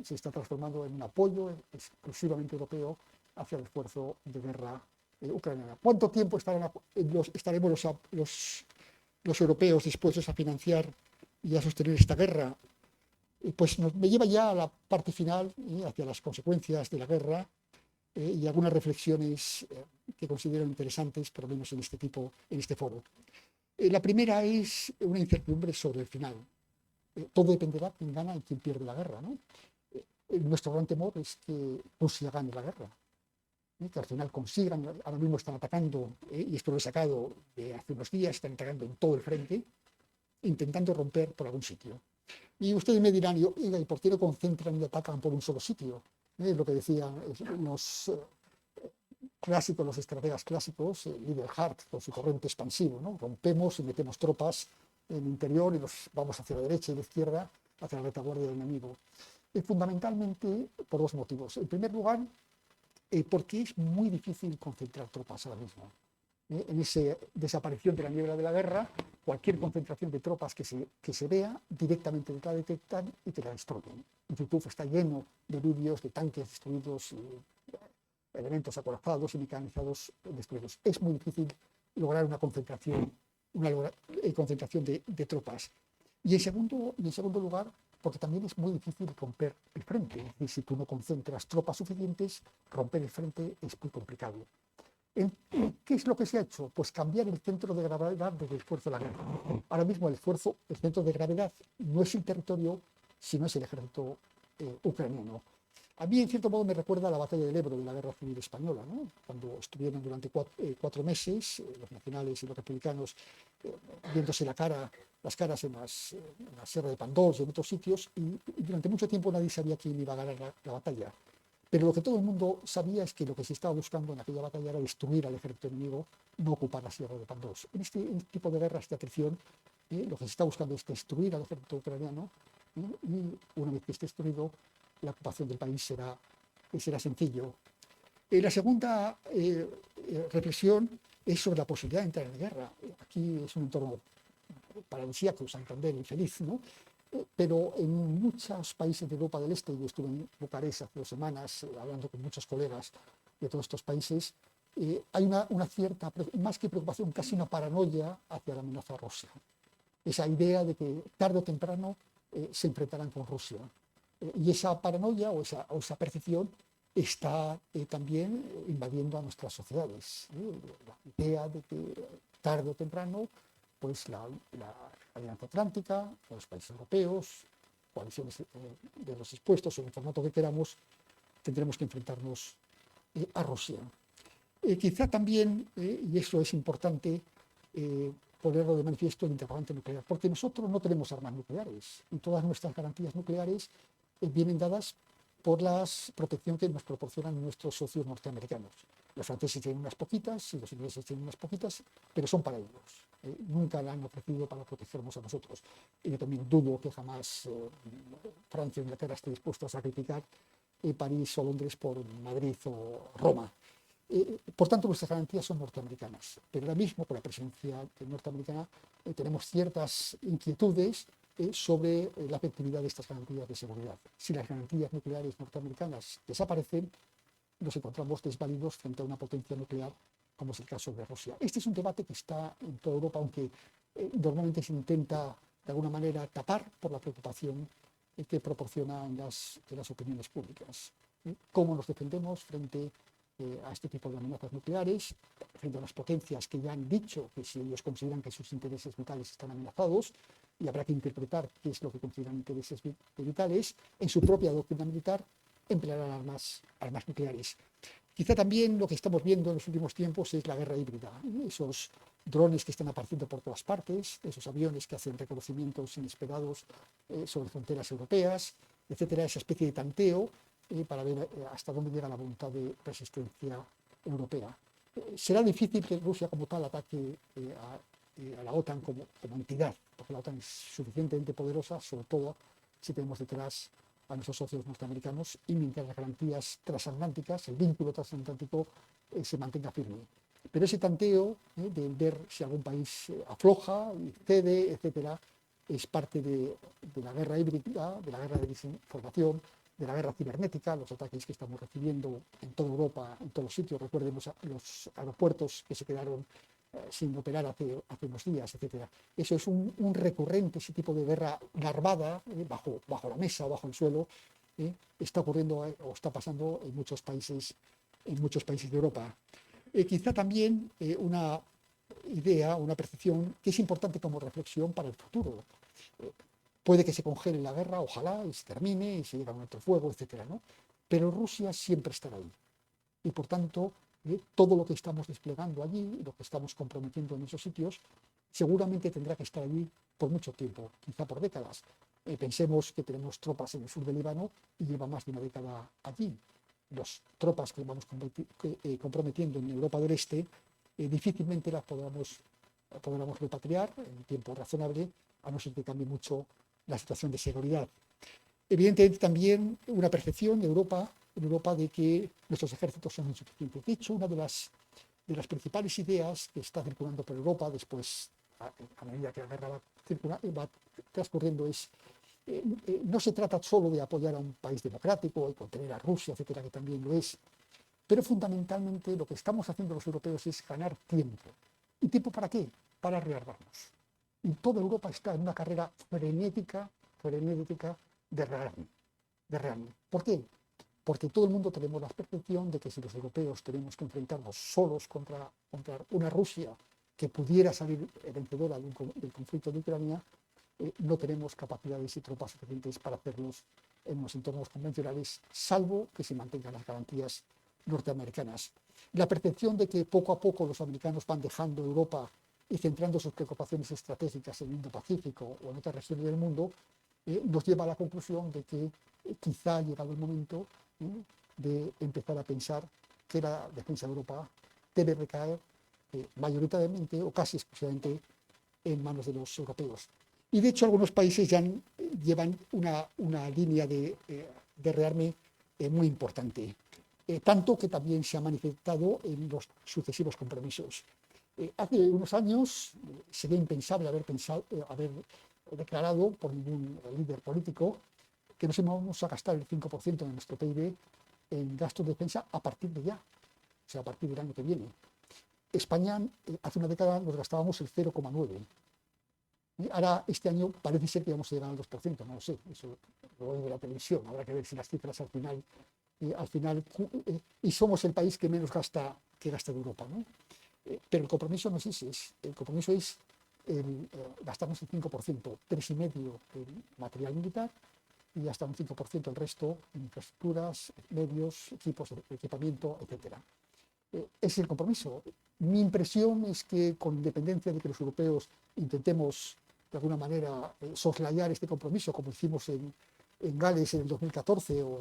se está transformando en un apoyo exclusivamente europeo hacia el esfuerzo de guerra ucraniana. ¿Cuánto tiempo estaremos los europeos dispuestos a financiar y a sostener esta guerra? Pues me lleva ya a la parte final, hacia las consecuencias de la guerra y algunas reflexiones que considero interesantes, por lo menos en este foro. La primera es una incertidumbre sobre el final. Todo dependerá de quién gana y quién pierde la guerra, ¿no? Nuestro gran temor es que Rusia gane la guerra, que al final consigan. Ahora mismo están atacando, y esto lo he sacado de hace unos días, están atacando en todo el frente, intentando romper por algún sitio. Y ustedes me dirán, ¿y por qué no concentran y atacan por un solo sitio? Lo que decían los clásicos, los estrategas clásicos, Líder Hart, con su corriente expansivo, ¿no? Rompemos y metemos tropas en el interior y nos vamos hacia la derecha y la izquierda, hacia la retaguardia del enemigo. Fundamentalmente por dos motivos. En primer lugar, porque es muy difícil concentrar tropas ahora mismo. En esa desaparición de la niebla de la guerra, cualquier concentración de tropas que se vea, directamente te la detectan y te la destruyen. YouTube está lleno de vídeos de tanques destruidos, elementos acorazados y mecanizados destruidos. Es muy difícil lograr una concentración de tropas. Y en segundo lugar, porque también es muy difícil romper el frente. Es decir, si tú no concentras tropas suficientes, romper el frente es muy complicado. ¿Qué es lo que se ha hecho? Pues cambiar el centro de gravedad del esfuerzo de la guerra. Ahora mismo el centro de gravedad no es el territorio, sino es el ejército ucraniano. A mí, en cierto modo, me recuerda a la batalla del Ebro de la Guerra Civil Española, ¿no? Cuando estuvieron durante 4 meses los nacionales y los republicanos viéndose las caras en la Sierra de Pandós y en otros sitios, y durante mucho tiempo nadie sabía quién iba a ganar la batalla. Pero lo que todo el mundo sabía es que lo que se estaba buscando en aquella batalla era destruir al ejército enemigo, no ocupar la Sierra de Pandós. En este tipo de guerras de atrición, lo que se está buscando es destruir al ejército ucraniano, y una vez que esté destruido, la ocupación del país será sencillo. La segunda reflexión es sobre la posibilidad de entrar en guerra. Aquí es un entorno paradisíaco, Santander, infeliz, ¿no? Pero en muchos países de Europa del Este, yo estuve en Bucarest hace 2 semanas hablando con muchos colegas de todos estos países, hay una cierta, más que preocupación, casi una paranoia hacia la amenaza rusa. Esa idea de que tarde o temprano se enfrentarán con Rusia. Y esa paranoia o esa percepción está también invadiendo a nuestras sociedades. La idea de que tarde o temprano pues la Alianza Atlántica, los países europeos, coaliciones de los dispuestos, o en el formato que queramos, tendremos que enfrentarnos a Rusia. Quizá también, y eso es importante, ponerlo de manifiesto, el interrogante nuclear, porque nosotros no tenemos armas nucleares y todas nuestras garantías nucleares vienen dadas por la protección que nos proporcionan nuestros socios norteamericanos. Los franceses tienen unas poquitas y los ingleses tienen unas poquitas, pero son para ellos. Nunca la han ofrecido para protegernos a nosotros. Y yo también dudo que jamás Francia o Inglaterra esté dispuesto a sacrificar París o Londres por Madrid o Roma. Por tanto, nuestras garantías son norteamericanas. Pero ahora mismo, con la presencia norteamericana, tenemos ciertas inquietudes sobre la efectividad de estas garantías de seguridad. Si las garantías nucleares norteamericanas desaparecen, nos encontramos desvalidos frente a una potencia nuclear, como es el caso de Rusia. Este es un debate que está en toda Europa, aunque normalmente se intenta de alguna manera tapar por la preocupación que proporcionan las opiniones públicas. ¿Cómo nos defendemos frente a este tipo de amenazas nucleares, frente a las potencias que ya han dicho que si ellos consideran que sus intereses vitales están amenazados, y habrá que interpretar qué es lo que consideran intereses vitales, en su propia doctrina militar emplearán armas nucleares. Quizá también lo que estamos viendo en los últimos tiempos es la guerra híbrida, esos drones que están apareciendo por todas partes, esos aviones que hacen reconocimientos inesperados sobre fronteras europeas, etcétera, esa especie de tanteo para ver hasta dónde llega la voluntad de resistencia europea. Será difícil que Rusia como tal ataque a la OTAN como entidad, porque la OTAN es suficientemente poderosa, sobre todo si tenemos detrás a nuestros socios norteamericanos, y mientras las garantías transatlánticas, el vínculo transatlántico se mantenga firme. Pero ese tanteo de ver si algún país afloja y cede, etcétera, es parte de la guerra híbrida, de la guerra de desinformación, de la guerra cibernética, los ataques que estamos recibiendo en toda Europa, en todos los sitios. Recuerden los aeropuertos que se quedaron sin operar hace unos días, etcétera. Eso es un recurrente, ese tipo de guerra larvada, bajo la mesa o bajo el suelo, está ocurriendo o está pasando en muchos países de Europa. Quizá también una idea, una percepción que es importante como reflexión para el futuro. Puede que se congele la guerra, ojalá, y se termine, y se llegue a un alto fuego, etcétera, ¿no? Pero Rusia siempre estará ahí. Y por tanto, todo lo que estamos desplegando allí, lo que estamos comprometiendo en esos sitios, seguramente tendrá que estar allí por mucho tiempo, quizá por décadas. Pensemos que tenemos tropas en el sur del Líbano y lleva más de una década allí. Las tropas que vamos comprometiendo en Europa del Este, difícilmente las podamos repatriar en tiempo razonable, a no ser que cambie mucho la situación de seguridad. Evidentemente también una percepción en Europa de que nuestros ejércitos son insuficientes. De hecho, una de las principales ideas que está circulando por Europa después, a medida que la guerra va transcurriendo, es no se trata solo de apoyar a un país democrático y contener a Rusia, etcétera, que también lo es, pero fundamentalmente lo que estamos haciendo los europeos es ganar tiempo. ¿Y tiempo para qué? Para rearmarnos. Y toda Europa está en una carrera frenética de rearme. ¿Por qué? Porque todo el mundo tenemos la percepción de que si los europeos tenemos que enfrentarnos solos contra una Rusia que pudiera salir vencedora del conflicto de Ucrania, no tenemos capacidades y tropas suficientes para hacerlos en los entornos convencionales, salvo que se mantengan las garantías norteamericanas. La percepción de que poco a poco los americanos van dejando Europa y centrando sus preocupaciones estratégicas en el Indo-Pacífico o en otras regiones del mundo, nos lleva a la conclusión de que quizá ha llegado el momento de empezar a pensar que la defensa de Europa debe recaer mayoritariamente o casi exclusivamente en manos de los europeos. Y de hecho algunos países ya llevan una línea de rearme muy importante, tanto que también se ha manifestado en los sucesivos compromisos. Hace unos años sería impensable haber declarado por ningún líder político que nos íbamos a gastar el 5% de nuestro PIB en gastos de defensa a partir de ya, o sea, a partir del año que viene. España, hace una década nos gastábamos el 0,9%. Ahora, este año parece ser que vamos a llegar al 2%, no lo sé, eso lo oigo de la televisión, habrá que ver si las cifras al final y somos el país que menos gasta de Europa, ¿no? Pero el compromiso no es ese, el compromiso es gastarnos el 5%, 3,5% en material militar y hasta un 5% el resto en infraestructuras, medios, equipamiento, etc. Es el compromiso. Mi impresión es que, con independencia de que los europeos intentemos de alguna manera soslayar este compromiso, como hicimos en Gales en el 2014 o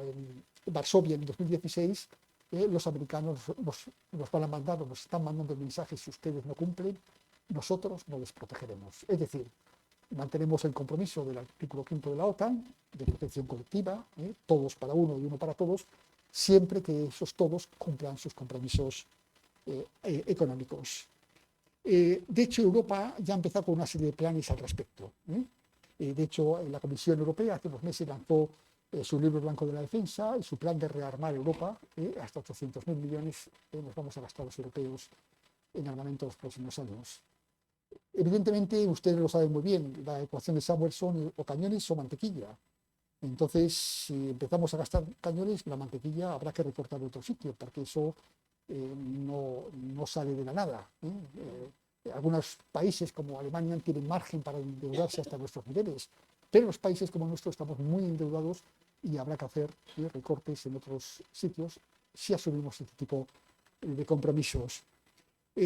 en Varsovia en el 2016, los americanos nos van a mandar o nos están mandando mensajes: si ustedes no cumplen, nosotros no les protegeremos. Es decir, mantenemos el compromiso del artículo 5 de la OTAN, de protección colectiva, todos para uno y uno para todos, siempre que esos todos cumplan sus compromisos económicos. De hecho, Europa ya ha empezado con una serie de planes al respecto. De hecho, la Comisión Europea hace unos meses lanzó su libro blanco de la defensa y su plan de rearmar Europa. Hasta 800.000 millones nos vamos a gastar los europeos en armamento los próximos años. Evidentemente, ustedes lo saben muy bien, la ecuación de Samuelson: o cañones o mantequilla. Entonces, si empezamos a gastar cañones, la mantequilla habrá que recortar de otro sitio, porque eso no sale de la nada. Algunos países como Alemania tienen margen para endeudarse hasta nuestros niveles, pero los países como el nuestro estamos muy endeudados y habrá que hacer recortes en otros sitios si asumimos este tipo de compromisos.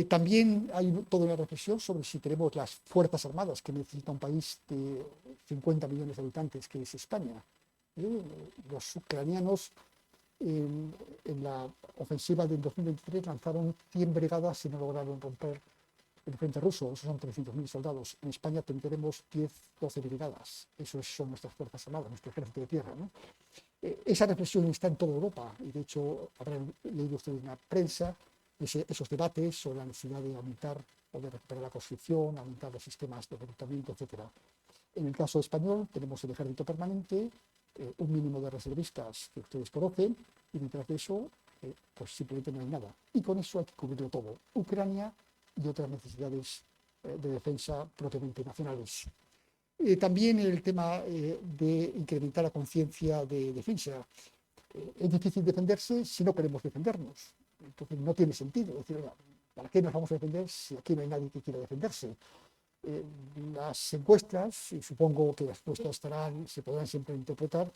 También hay toda una reflexión sobre si tenemos las fuerzas armadas que necesita un país de 50 millones de habitantes, que es España. Los ucranianos en la ofensiva del 2023 lanzaron 100 brigadas y no lograron romper el frente ruso. Esos son 300.000 soldados. En España tendremos 10-12 brigadas. Esos son nuestras fuerzas armadas, nuestro ejército de tierra, ¿no? Esa reflexión está en toda Europa y de hecho habrán leído ustedes en la prensa esos debates sobre la necesidad de aumentar o de recuperar la construcción, aumentar los sistemas de reclutamiento, etc. En el caso español tenemos el ejército permanente, un mínimo de reservistas que ustedes conocen, y detrás de eso, pues simplemente no hay nada. Y con eso hay que cubrirlo todo. Ucrania y otras necesidades de defensa propiamente nacionales. También el tema de incrementar la conciencia de defensa. Es difícil defenderse si no queremos defendernos. Entonces no tiene sentido decir, ¿para qué nos vamos a defender si aquí no hay nadie que quiera defenderse? Las encuestas, y supongo que las encuestas se podrán siempre interpretar,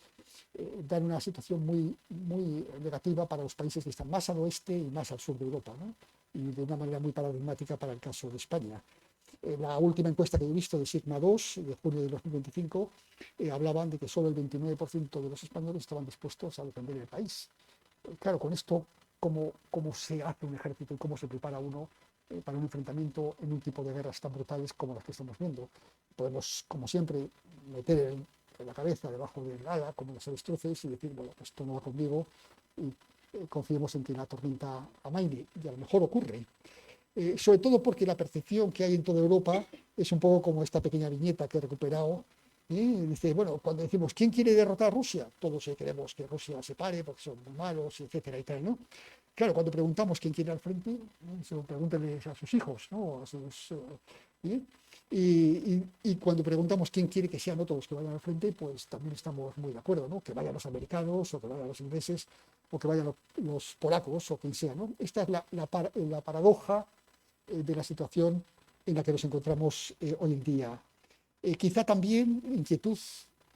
dan una situación muy, muy negativa para los países que están más al oeste y más al sur de Europa, ¿no? Y de una manera muy paradigmática para el caso de España. La última encuesta que he visto de Sigma 2, de junio de 2025, hablaban de que solo el 29% de los españoles estaban dispuestos a defender el país. Claro, con esto, ¿cómo se hace un ejército y cómo se prepara uno para un enfrentamiento en un tipo de guerras tan brutales como las que estamos viendo? Podemos, como siempre, meter la cabeza debajo del ala, como los avestruces, y decir, bueno, pues esto no va conmigo, y confiemos en que la tormenta amaine, y a lo mejor ocurre. Sobre todo porque la percepción que hay en toda Europa es un poco como esta pequeña viñeta que he recuperado. Dice, bueno, cuando decimos, ¿quién quiere derrotar a Rusia? Todos queremos que Rusia se pare porque son muy malos, etcétera y tal, ¿no? Claro, cuando preguntamos quién quiere al frente, pregúntenle a sus hijos, ¿no? Y cuando preguntamos quién quiere que sean otros los que vayan al frente, pues también estamos muy de acuerdo, ¿no? Que vayan los americanos, o que vayan los ingleses, o que vayan los polacos, o quien sea, ¿no? Esta es la paradoja de la situación en la que nos encontramos hoy en día. Quizá también inquietud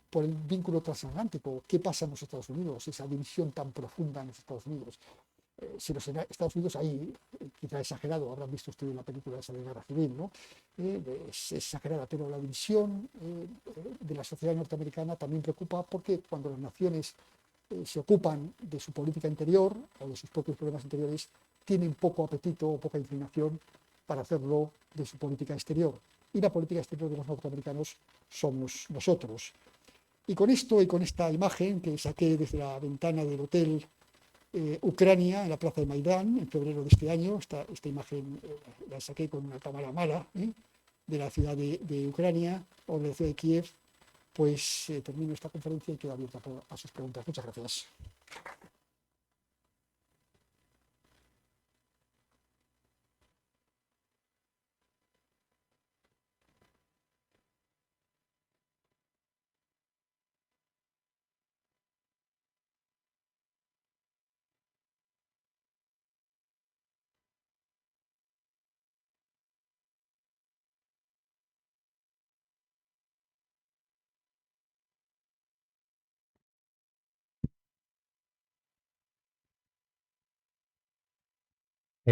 por el vínculo transatlántico. ¿Qué pasa en los Estados Unidos? Esa división tan profunda en los Estados Unidos. Si los Estados Unidos ahí, quizá exagerado, habrán visto ustedes la película esa de Guerra Civil, ¿no? Es exagerada, pero la división de la sociedad norteamericana también preocupa, porque cuando las naciones se ocupan de su política interior o de sus propios problemas interiores, tienen poco apetito o poca inclinación para hacerlo de su política exterior. Y la política exterior de los norteamericanos somos nosotros. Y con esto y con esta imagen que saqué desde la ventana del hotel Ucrania, en la plaza de Maidán, en febrero de este año, esta imagen la saqué con una cámara mala de la ciudad de Ucrania o de la ciudad de Kiev, pues termino esta conferencia y quedo abierta a sus preguntas. Muchas gracias.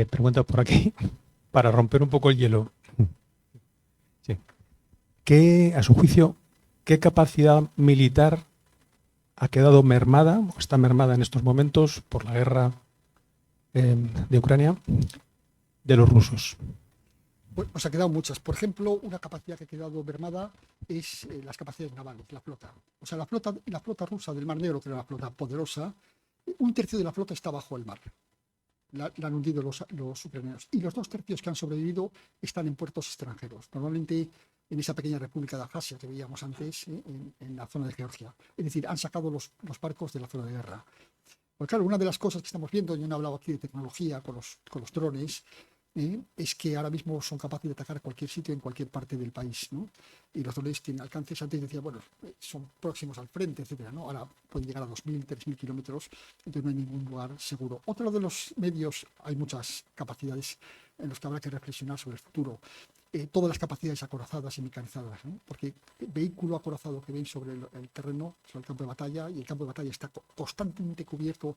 Pregunta por aquí, para romper un poco el hielo. Sí. A su juicio, qué capacidad militar ha quedado mermada, o está mermada en estos momentos por la guerra de Ucrania, de los rusos?
Pues nos ha quedado muchas. Por ejemplo, una capacidad que ha quedado mermada es las capacidades navales, la flota. O sea, la flota rusa del Mar Negro, que era una flota poderosa, un tercio de la flota está bajo el mar. La han hundido los ucranianos. Y los 2/3 que han sobrevivido están en puertos extranjeros, normalmente en esa pequeña república de Abjasia que veíamos antes, en la zona de Georgia. Es decir, han sacado los barcos de la zona de guerra. Pues claro, una de las cosas que estamos viendo, yo no he hablado aquí de tecnología con los drones, es que ahora mismo son capaces de atacar cualquier sitio en cualquier parte del país, ¿no? Y los drones tienen alcances, antes decía, bueno, son próximos al frente, etcétera, ¿no? Ahora pueden llegar a 2.000, 3.000 kilómetros, entonces no hay ningún lugar seguro. Otro de los medios, hay muchas capacidades en los que habrá que reflexionar sobre el futuro. Todas las capacidades acorazadas y mecanizadas, ¿no? Porque el vehículo acorazado que ven sobre el terreno, sobre el campo de batalla, y el campo de batalla está constantemente cubierto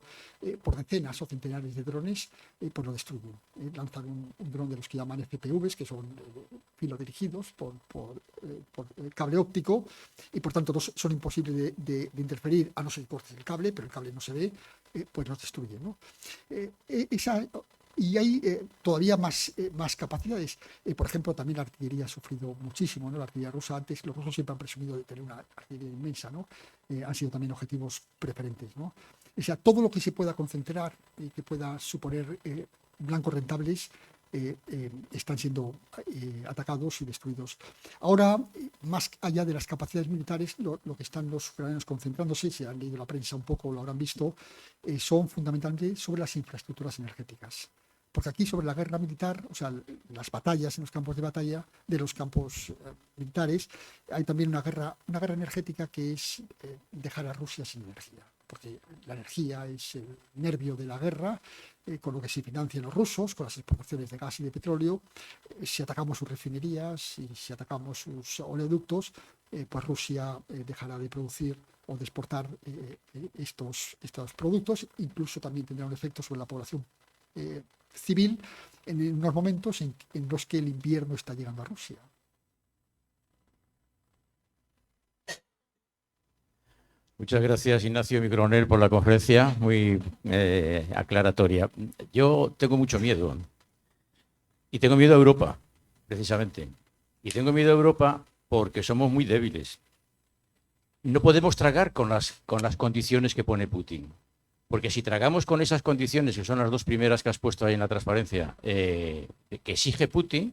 por decenas o centenares de drones, pues lo destruyen. Lanzan un dron de los que llaman FPVs, que son filodirigidos por cable óptico, y por tanto son imposibles de interferir, a no ser que cortes el cable, pero el cable no se ve, pues los destruyen, ¿no? Y hay todavía más capacidades. Por ejemplo, también la artillería ha sufrido muchísimo, ¿no? La artillería rusa, antes los rusos siempre han presumido de tener una artillería inmensa, ¿no? Han sido también objetivos preferentes, ¿no? O sea, todo lo que se pueda concentrar y que pueda suponer blancos rentables están siendo atacados y destruidos. Ahora, más allá de las capacidades militares, lo que están los ucranianos concentrándose, si han leído la prensa un poco, lo habrán visto, son fundamentalmente sobre las infraestructuras energéticas. Porque aquí sobre la guerra militar, o sea, las batallas en los campos de batalla, de los campos militares, hay también una guerra energética que es dejar a Rusia sin energía. Porque la energía es el nervio de la guerra, con lo que se financian los rusos, con las exportaciones de gas y de petróleo. Si atacamos sus refinerías y si atacamos sus oleoductos, pues Rusia dejará de producir o de exportar estos productos. Incluso también tendrá un efecto sobre la población civil en unos momentos en los que el invierno está llegando a Rusia.
Muchas gracias, Ignacio Micronel, por la conferencia muy aclaratoria. Yo tengo mucho miedo. Y tengo miedo a Europa, precisamente. Y tengo miedo a Europa porque somos muy débiles. No podemos tragar con las condiciones que pone Putin. Porque si tragamos con esas condiciones, que son las dos primeras que has puesto ahí en la transparencia, que exige Putin,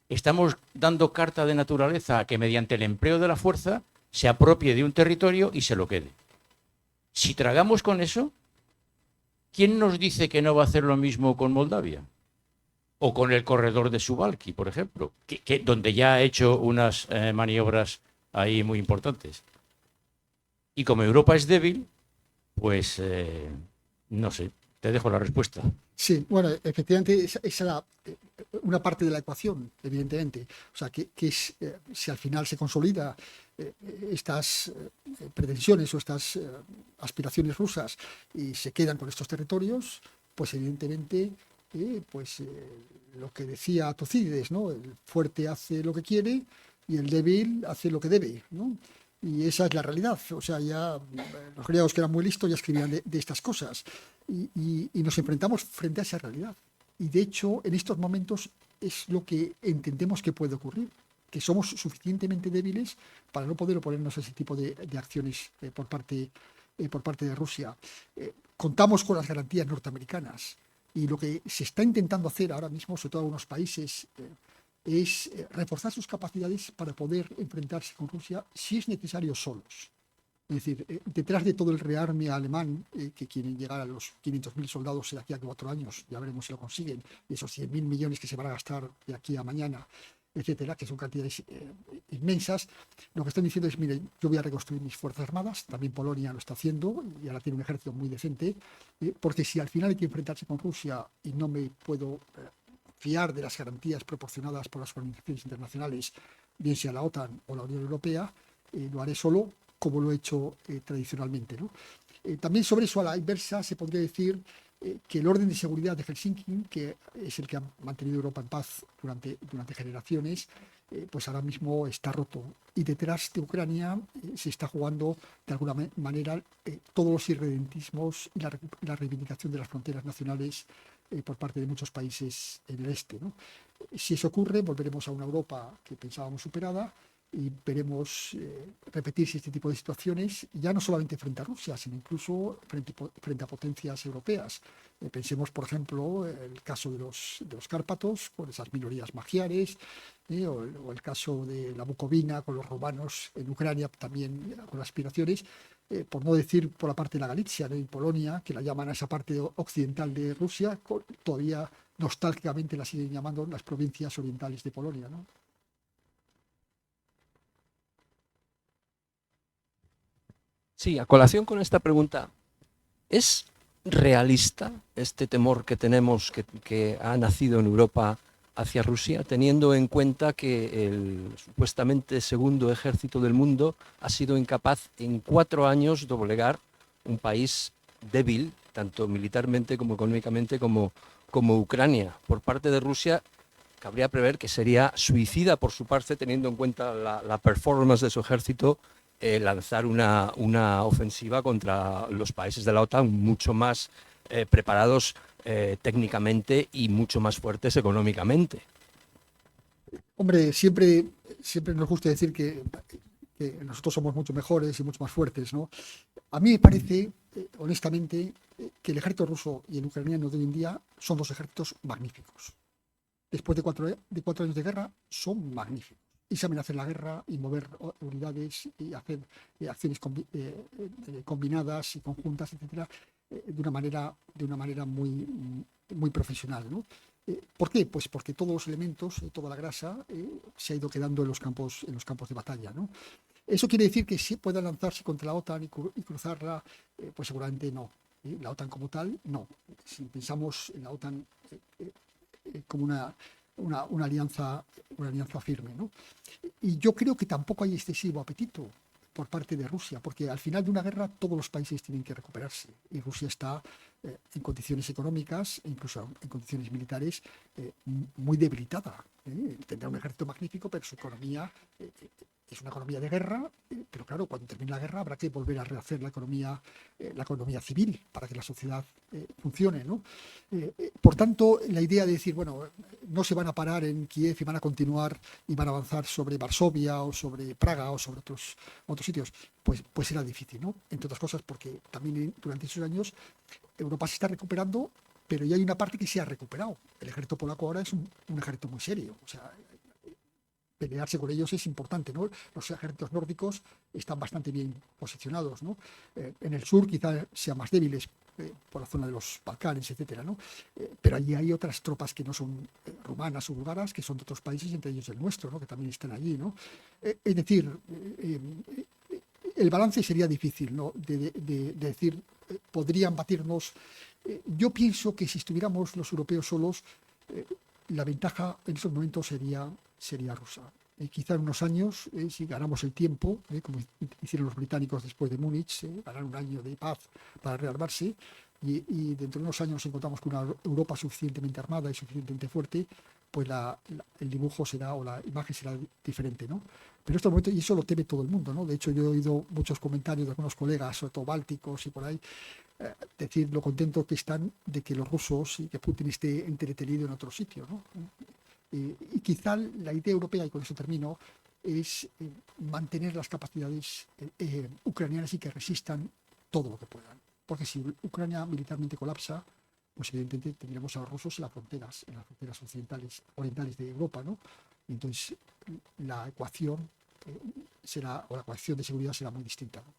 estamos dando carta de naturaleza a que mediante el empleo de la fuerza se apropie de un territorio y se lo quede. Si tragamos con eso, ¿quién nos dice que no va a hacer lo mismo con Moldavia? O con el corredor de Suwałki, por ejemplo, donde ya ha hecho unas maniobras ahí muy importantes. Y como Europa es débil, pues no sé, te dejo la respuesta.
Sí, bueno, efectivamente esa era una parte de la ecuación, evidentemente. O sea, que si al final se consolida estas pretensiones o estas aspiraciones rusas y se quedan con estos territorios, pues evidentemente lo que decía Tucídides, ¿no? El fuerte hace lo que quiere y el débil hace lo que debe, ¿no? Y esa es la realidad. O sea, ya los griegos, que eran muy listos, ya escribían de estas cosas. Y nos enfrentamos frente a esa realidad. Y de hecho, en estos momentos es lo que entendemos que puede ocurrir, que somos suficientemente débiles para no poder oponernos a ese tipo de acciones por parte de Rusia. Contamos con las garantías norteamericanas. Y lo que se está intentando hacer ahora mismo, sobre todo en algunos países, es reforzar sus capacidades para poder enfrentarse con Rusia, si es necesario, solos. Es decir, detrás de todo el rearme alemán, que quieren llegar a los 500.000 soldados de aquí a 4 años, ya veremos si lo consiguen, y esos 100.000 millones que se van a gastar de aquí a mañana, etcétera, que son cantidades inmensas, lo que están diciendo es, mire, yo voy a reconstruir mis fuerzas armadas, también Polonia lo está haciendo, y ahora tiene un ejército muy decente, porque si al final hay que enfrentarse con Rusia y no me puedo fiar de las garantías proporcionadas por las organizaciones internacionales, bien sea la OTAN o la Unión Europea, lo haré solo, como lo he hecho tradicionalmente, ¿no? También sobre eso, a la inversa, se podría decir que el orden de seguridad de Helsinki, que es el que ha mantenido Europa en paz durante generaciones, pues ahora mismo está roto. Y detrás de Ucrania se está jugando, de alguna manera, todos los irredentismos y la reivindicación de las fronteras nacionales por parte de muchos países en el este, ¿no? Si eso ocurre, volveremos a una Europa que pensábamos superada y veremos repetirse este tipo de situaciones, ya no solamente frente a Rusia, sino incluso frente a potencias europeas. Pensemos, por ejemplo, el caso de los Cárpatos, con esas minorías magiares, o el caso de la Bucovina, con los romanos en Ucrania, también con aspiraciones, por no decir por la parte de la Galicia, ¿no? En Polonia, que la llaman a esa parte occidental de Rusia, todavía nostálgicamente la siguen llamando las provincias orientales de Polonia, ¿no?
Sí, a colación con esta pregunta, ¿es realista este temor que tenemos que ha nacido en Europa hacia Rusia, teniendo en cuenta que el supuestamente segundo ejército del mundo ha sido incapaz en 4 años doblegar un país débil, tanto militarmente como económicamente, como Ucrania? Por parte de Rusia, cabría prever que sería suicida por su parte, teniendo en cuenta la performance de su ejército, lanzar una ofensiva contra los países de la OTAN mucho más preparados técnicamente y mucho más fuertes económicamente.
Hombre, siempre nos gusta decir que nosotros somos mucho mejores y mucho más fuertes, ¿no? A mí me parece, honestamente, que el ejército ruso y el ucraniano de hoy en día son 2 ejércitos magníficos. después de cuatro años de guerra, son magníficos. Y saben hacer la guerra y mover unidades y hacer acciones combinadas y conjuntas, etcétera, de una manera muy, muy profesional, ¿no? ¿Por qué? Pues porque todos los elementos, toda la grasa, se ha ido quedando en los campos de batalla, ¿no? ¿Eso quiere decir que sí puedan lanzarse contra la OTAN y cruzarla? Pues seguramente no. La OTAN como tal, no. Si pensamos en la OTAN como una alianza firme, ¿no? Y yo creo que tampoco hay excesivo apetito por parte de Rusia, porque al final de una guerra todos los países tienen que recuperarse y Rusia está en condiciones económicas e incluso en condiciones militares muy debilitada. Tendrá un ejército magnífico, pero su economía es una economía de guerra, pero claro, cuando termine la guerra habrá que volver a rehacer la economía civil para que la sociedad funcione, ¿no? Por tanto, la idea de decir, bueno, no se van a parar en Kiev y van a continuar y van a avanzar sobre Varsovia o sobre Praga o sobre otros sitios, pues era difícil, ¿no? Entre otras cosas porque también durante esos años Europa se está recuperando, pero ya hay una parte que se ha recuperado. El ejército polaco ahora es un ejército muy serio, o sea, pelearse con ellos es importante, ¿no? Los ejércitos nórdicos están bastante bien posicionados, ¿no? En el sur quizás sean más débiles por la zona de los Balcanes, etcétera, ¿no? Pero allí hay otras tropas que no son rumanas o bulgaras, que son de otros países, entre ellos el nuestro, ¿no? Que también están allí, ¿no? Es decir, el balance sería difícil, ¿no? De decir, podrían batirnos. Yo pienso que si estuviéramos los europeos solos, la ventaja en esos momentos sería rusa. Quizá en unos años, si ganamos el tiempo, como hicieron los británicos después de Múnich, ganar un año de paz para rearmarse, y dentro de unos años nos encontramos con una Europa suficientemente armada y suficientemente fuerte, pues el dibujo será, o la imagen será diferente, ¿no? Pero en este momento, y eso lo teme todo el mundo, ¿no? De hecho, yo he oído muchos comentarios de algunos colegas, sobre todo bálticos y por ahí, decir lo contentos que están de que los rusos y que Putin esté entretenido en otro sitio, ¿no? Y quizá la idea europea, y con eso termino, es mantener las capacidades ucranianas y que resistan todo lo que puedan. Porque si Ucrania militarmente colapsa, pues evidentemente tendremos a los rusos en las fronteras orientales de Europa, ¿no? Y entonces la ecuación o la ecuación de seguridad será muy distinta, ¿no?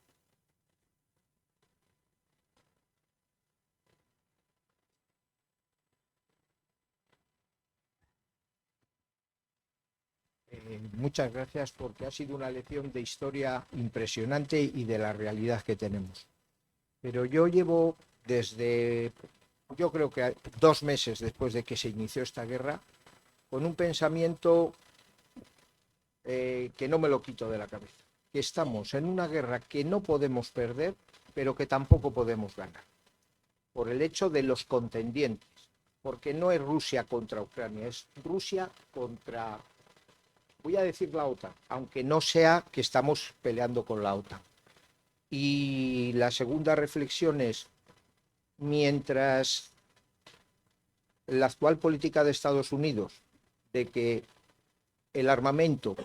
Muchas gracias porque ha sido una lección de historia impresionante y de la realidad que tenemos. Pero yo llevo yo creo que 2 meses después de que se inició esta guerra, con un pensamiento que no me lo quito de la cabeza. Que estamos en una guerra que no podemos perder, pero que tampoco podemos ganar. Por el hecho de los contendientes. Porque no es Rusia contra Ucrania, es Rusia contra, voy a decir, la OTAN, aunque no sea que estamos peleando con la OTAN. Y la segunda reflexión es, mientras la actual política de Estados Unidos, de que el armamento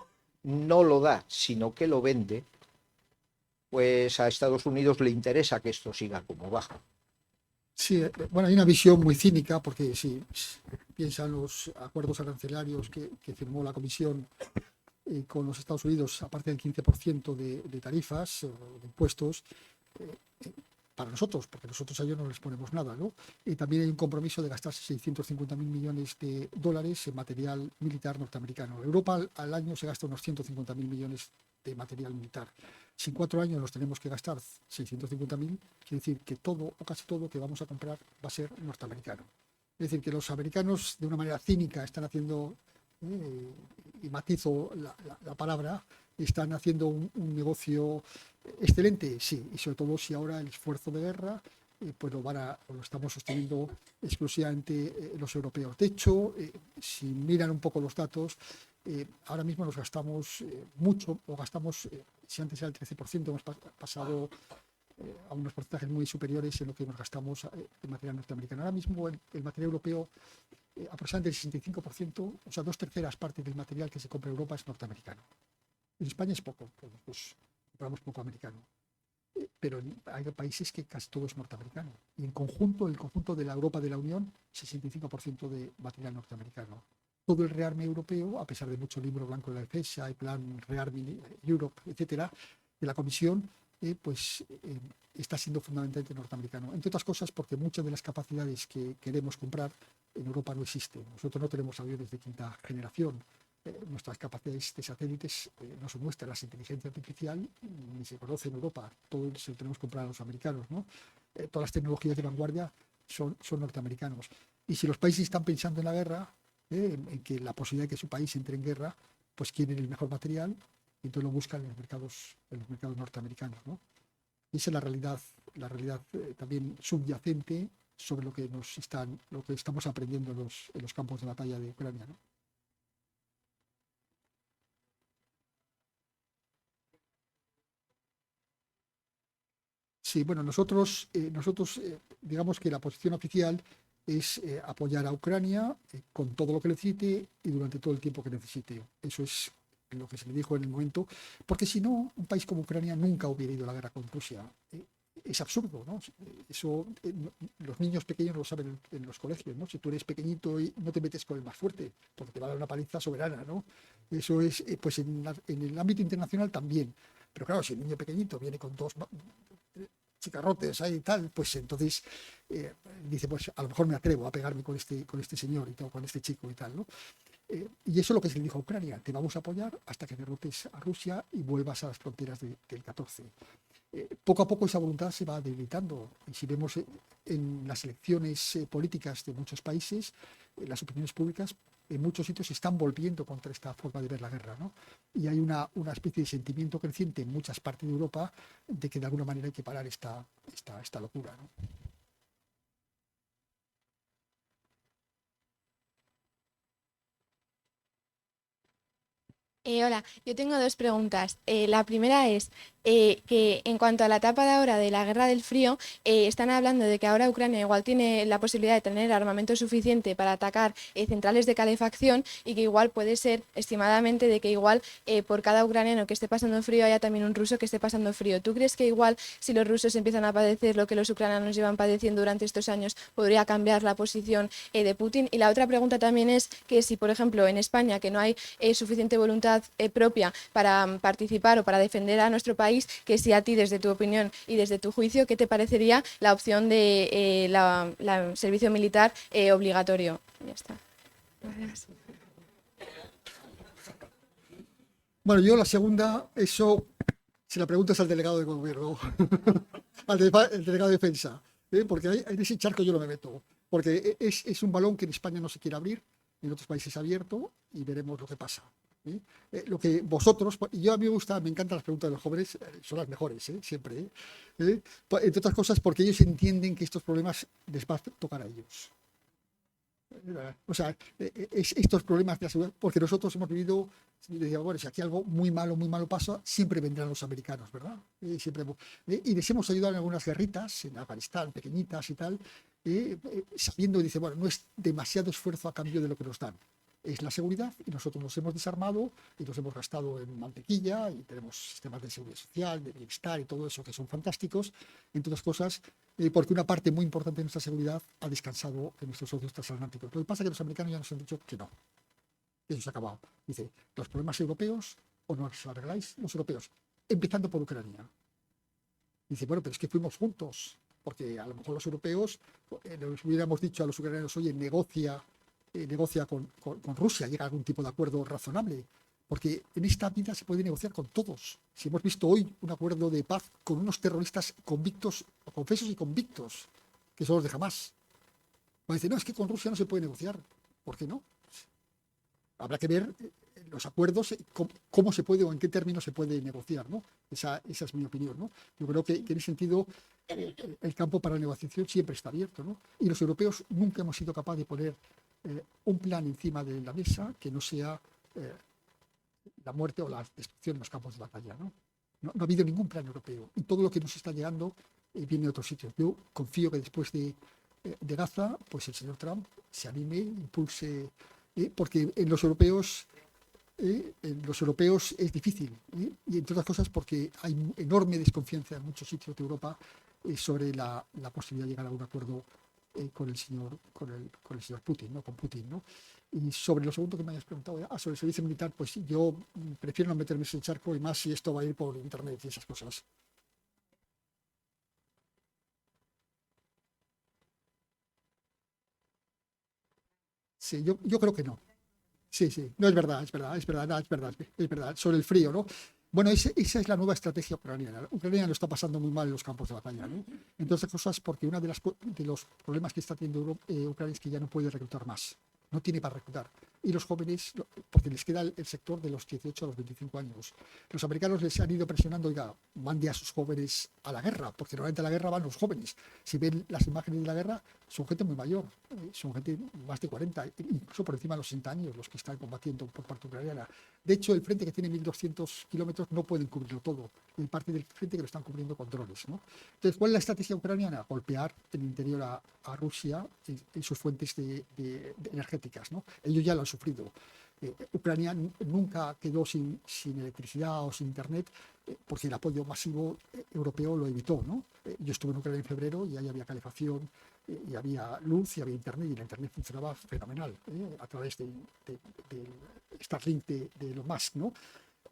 no lo da, sino que lo vende, pues a Estados Unidos le interesa que esto siga como va.
Sí, bueno, hay una visión muy cínica, porque si piensan los acuerdos arancelarios que firmó la Comisión con los Estados Unidos, aparte del 15% de tarifas o de impuestos, para nosotros, porque nosotros a ellos no les ponemos nada, ¿no? Y también hay un compromiso de gastarse 650.000 millones de dólares en material militar norteamericano. Europa al año se gasta unos 150.000 millones de material militar. Si en 4 años nos tenemos que gastar 650.000, quiere decir que todo o casi todo que vamos a comprar va a ser norteamericano. Es decir, que los americanos de una manera cínica están haciendo, y matizo la palabra, están haciendo un negocio excelente, sí, y sobre todo si ahora el esfuerzo de guerra pues lo estamos sosteniendo exclusivamente los europeos. De hecho, si miran un poco los datos, ahora mismo nos gastamos mucho, si antes era el 13%, hemos pasado a unos porcentajes muy superiores en lo que nos gastamos en material norteamericano. Ahora mismo el material europeo, aproximadamente el 65%, o sea, 2/3 partes del material que se compra en Europa es norteamericano. En España es poco, pues compramos poco americano. Pero hay países que casi todo es norteamericano. Y el conjunto de la Europa de la Unión, 65% de material norteamericano. todo el rearme europeo, a pesar de mucho libro blanco de la defensa, el plan Rearming Europe, etcétera, de la Comisión, está siendo fundamentalmente norteamericano. Entre otras cosas porque muchas de las capacidades que queremos comprar en Europa no existen. Nosotros no tenemos aviones de quinta generación. Nuestras capacidades de satélites no son nuestras, la inteligencia artificial ni se conoce en Europa, todo se lo tenemos que comprar a los americanos, ¿no? Todas las tecnologías de vanguardia son norteamericanos. Y si los países están pensando en la guerra, en que la posibilidad de que su país entre en guerra, pues quieren el mejor material y entonces lo buscan en los mercados norteamericanos, ¿no? Y esa es la realidad también subyacente sobre lo que estamos aprendiendo en los campos de batalla de Ucrania, ¿no? Sí, bueno, nosotros digamos que la posición oficial es apoyar a Ucrania con todo lo que necesite y durante todo el tiempo que necesite. Eso es lo que se le dijo en el momento, porque si no, un país como Ucrania nunca hubiera ido a la guerra con Rusia. Es absurdo, ¿no? Eso los niños pequeños lo saben en los colegios, ¿no? Si tú eres pequeñito y no te metes con el más fuerte, porque te va a dar una paliza soberana, ¿no? Eso es, pues en el ámbito internacional también. Pero claro, si el niño pequeñito viene con dos chicarrotes ahí y tal, pues entonces dice, pues a lo mejor me atrevo a pegarme con este señor y tal, con este chico y tal, ¿no? Y eso es lo que se le dijo a Ucrania: te vamos a apoyar hasta que derrotes a Rusia y vuelvas a las fronteras del 14. Poco a poco esa voluntad se va debilitando. Y si vemos en las elecciones políticas de muchos países, las opiniones públicas en muchos sitios se están volviendo contra esta forma de ver la guerra, ¿no? Y hay una especie de sentimiento creciente en muchas partes de Europa de que de alguna manera hay que parar esta locura, ¿no?
Hola, yo tengo dos preguntas. La primera es que en cuanto a la etapa de ahora de la Guerra del Frío, están hablando de que ahora Ucrania igual tiene la posibilidad de tener armamento suficiente para atacar centrales de calefacción y que igual puede ser estimadamente de que igual por cada ucraniano que esté pasando frío haya también un ruso que esté pasando frío. ¿Tú crees que igual si los rusos empiezan a padecer lo que los ucranianos llevan padeciendo durante estos años podría cambiar la posición de Putin? Y la otra pregunta también es que si, por ejemplo, en España, que no hay suficiente voluntad propia para participar o para defender a nuestro país, que si a ti, desde tu opinión y desde tu juicio, ¿qué te parecería la opción de la servicio militar obligatorio? Ya está. Gracias.
Bueno, yo la segunda, eso, si la preguntas al delegado de gobierno, el delegado de defensa, porque en ese charco yo no me meto, porque es un balón que en España no se quiere abrir, en otros países abierto, y veremos lo que pasa. Lo que vosotros, y a mí me encantan las preguntas de los jóvenes, son las mejores, siempre. Entre otras cosas porque ellos entienden que estos problemas les va a tocar a ellos. O sea, estos problemas de la seguridad, porque nosotros hemos vivido, bueno, si aquí algo muy malo pasa, siempre vendrán los americanos, ¿verdad? Y les hemos ayudado en algunas guerritas, en Afganistán, pequeñitas y tal, sabiendo, dice, bueno, no es demasiado esfuerzo a cambio de lo que nos dan. Es la seguridad, y nosotros nos hemos desarmado y nos hemos gastado en mantequilla y tenemos sistemas de seguridad social, de bienestar y todo eso que son fantásticos, entre otras cosas, porque una parte muy importante de nuestra seguridad ha descansado en nuestros socios transatlánticos. Lo que pasa es que los americanos ya nos han dicho que no, eso se ha acabado. Dice, los problemas europeos o no los arregláis los europeos, empezando por Ucrania. Dice, bueno, pero es que fuimos juntos, porque a lo mejor los europeos les hubiéramos dicho a los ucranianos, oye, negocia con Rusia, llega a algún tipo de acuerdo razonable, porque en esta vida se puede negociar con todos. Si hemos visto hoy un acuerdo de paz con unos terroristas convictos, confesos y convictos, que son los de Hamás. Dice, no, es que con Rusia no se puede negociar. ¿Por qué no? Habrá que ver los acuerdos, cómo se puede o en qué términos se puede negociar, ¿no? Esa es mi opinión, ¿no? Yo creo que en ese sentido el campo para la negociación siempre está abierto, ¿no? Y los europeos nunca hemos sido capaces de poner un plan encima de la mesa que no sea la muerte o la destrucción en los campos de batalla, ¿no? No ha habido ningún plan europeo y todo lo que nos está llegando viene de otros sitios. Yo confío que después de Gaza, pues el señor Trump se anime, impulse, porque en los europeos es difícil, y entre otras cosas porque hay enorme desconfianza en muchos sitios de Europa sobre la posibilidad de llegar a un acuerdo con el señor Putin, ¿no? Con Putin, ¿no? Y sobre lo segundo que me hayas preguntado, sobre el servicio militar, pues yo prefiero no meterme en ese charco, y más si esto va a ir por internet y esas cosas. Sí, yo creo que no. Sí, sí, no es verdad, es verdad, es verdad, no, es verdad. Sobre el frío, ¿no? Bueno, esa es la nueva estrategia ucraniana. Ucrania lo está pasando muy mal en los campos de batalla, ¿no? Entonces, cosas porque uno de los problemas que está teniendo Ucrania es que ya no puede reclutar más. No tiene para reclutar. Y los jóvenes, porque les queda el sector de los 18 a los 25 años. Los americanos les han ido presionando, oiga, mande a sus jóvenes a la guerra, porque normalmente a la guerra van los jóvenes. Si ven las imágenes de la guerra, son gente muy mayor, son gente más de 40, incluso por encima de los 60 años, los que están combatiendo por parte ucraniana. De hecho, el frente que tiene 1.200 kilómetros no pueden cubrirlo todo. Hay parte del frente que lo están cubriendo con drones, ¿no? Entonces, ¿cuál es la estrategia ucraniana? Golpear en el interior a Rusia en sus fuentes energéticas, ¿no? Ellos ya lo han sufrido. Ucrania nunca quedó sin electricidad o sin internet porque el apoyo masivo europeo lo evitó, ¿no? Yo estuve en Ucrania en febrero y ahí había calefacción y había luz y había internet, y la internet funcionaba fenomenal a través del Starlink de Elon Musk, ¿no?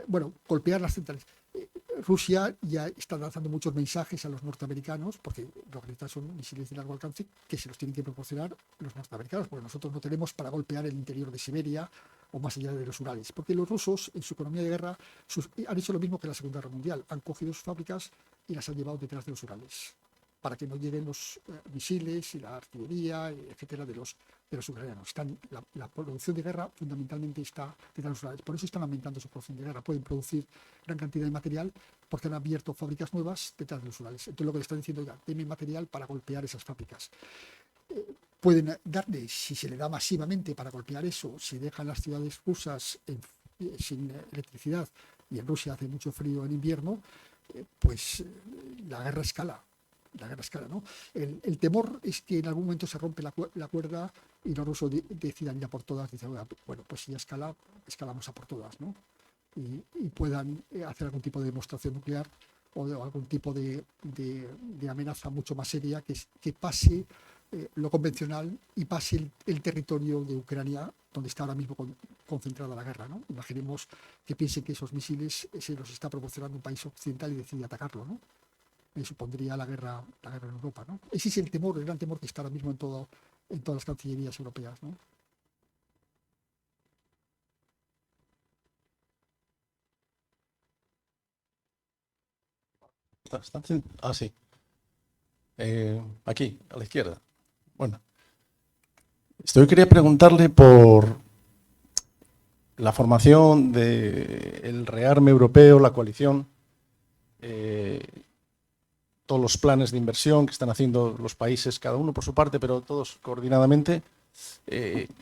Bueno, golpear las centrales. Rusia ya está lanzando muchos mensajes a los norteamericanos, porque lo que necesitan son misiles de largo alcance que se los tienen que proporcionar los norteamericanos, porque nosotros no tenemos para golpear el interior de Siberia o más allá de los Urales. Porque los rusos, en su economía de guerra, han hecho lo mismo que en la Segunda Guerra Mundial. Han cogido sus fábricas y las han llevado detrás de los Urales, para que no lleguen los misiles y la artillería, etcétera, de los ucranianos. La producción de guerra fundamentalmente está detrás de los Urales. Por eso están aumentando su producción de guerra. Pueden producir gran cantidad de material porque han abierto fábricas nuevas detrás de los Urales. Entonces lo que le están diciendo, oiga, denme material para golpear esas fábricas. Pueden darle, si se le da masivamente para golpear eso, si dejan las ciudades rusas sin electricidad, y en Rusia hace mucho frío en invierno, pues la guerra escala. La guerra escala, ¿no? El temor es que en algún momento se rompe la cuerda y los rusos decidan ir a por todas. Dicen, bueno, pues si ya escalamos a por todas, ¿no? Y puedan hacer algún tipo de demostración nuclear o algún tipo de amenaza mucho más seria que pase lo convencional y pase el territorio de Ucrania, donde está ahora mismo concentrada la guerra, ¿no? Imaginemos que piensen que esos misiles se los está proporcionando un país occidental y decide atacarlo, ¿no? Supondría la guerra en Europa, ¿no? Ese es el temor, el gran temor que está ahora mismo en todas las cancillerías europeas, ¿no?
Sí. Aquí, a la izquierda. Bueno. Quería preguntarle por la formación del rearme europeo, la coalición, todos los planes de inversión que están haciendo los países, cada uno por su parte, pero todos coordinadamente.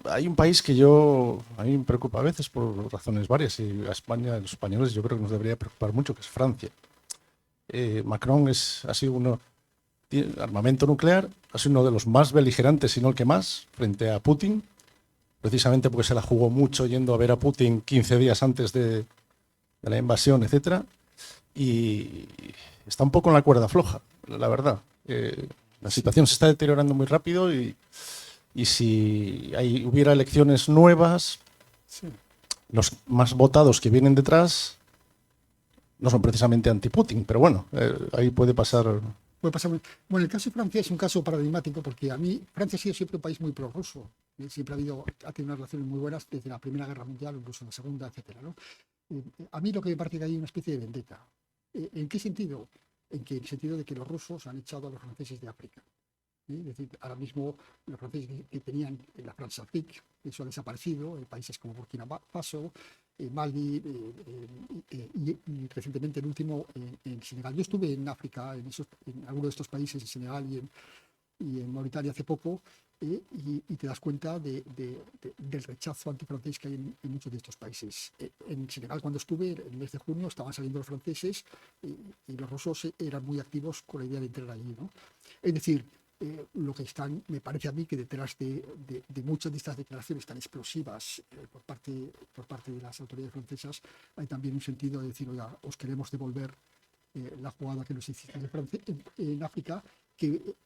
Hay un país que a mí me preocupa a veces por razones varias, y a España, los españoles, yo creo que nos debería preocupar mucho, que es Francia. Macron ha sido tiene armamento nuclear, ha sido uno de los más beligerantes, si no el que más, frente a Putin, precisamente porque se la jugó mucho yendo a ver a Putin 15 días antes de la invasión, etcétera, y está un poco en la cuerda floja, la verdad. La situación se está deteriorando muy rápido y si hubiera elecciones nuevas,
Sí.
los más votados que vienen detrás no son precisamente anti-Putin, pero bueno, ahí puede pasar.
Bueno, el caso de Francia es un caso paradigmático, porque a mí Francia ha sido siempre un país muy prorruso. Siempre ha tenido unas relaciones muy buenas desde la Primera Guerra Mundial, incluso en la Segunda, etcétera, ¿no? A mí lo que me parece que hay una especie de vendetta. ¿En qué sentido? En el sentido de que los rusos han echado a los franceses de África. Es decir, ahora mismo los franceses que tenían la France-Afrique, eso ha desaparecido en países como Burkina Faso, Mali y recientemente el último en Senegal. Yo estuve en África, en algunos de estos países, en Senegal y en Mauritania hace poco, y te das cuenta del rechazo antifrancés que hay en muchos de estos países. En Senegal, cuando estuve, en el mes de junio, estaban saliendo los franceses y los rusos eran muy activos con la idea de entrar allí, ¿no? Es decir, lo que me parece a mí que detrás de muchas de estas declaraciones tan explosivas por parte de las autoridades francesas hay también un sentido de decir, oiga, os queremos devolver la jugada que nos hiciste en África,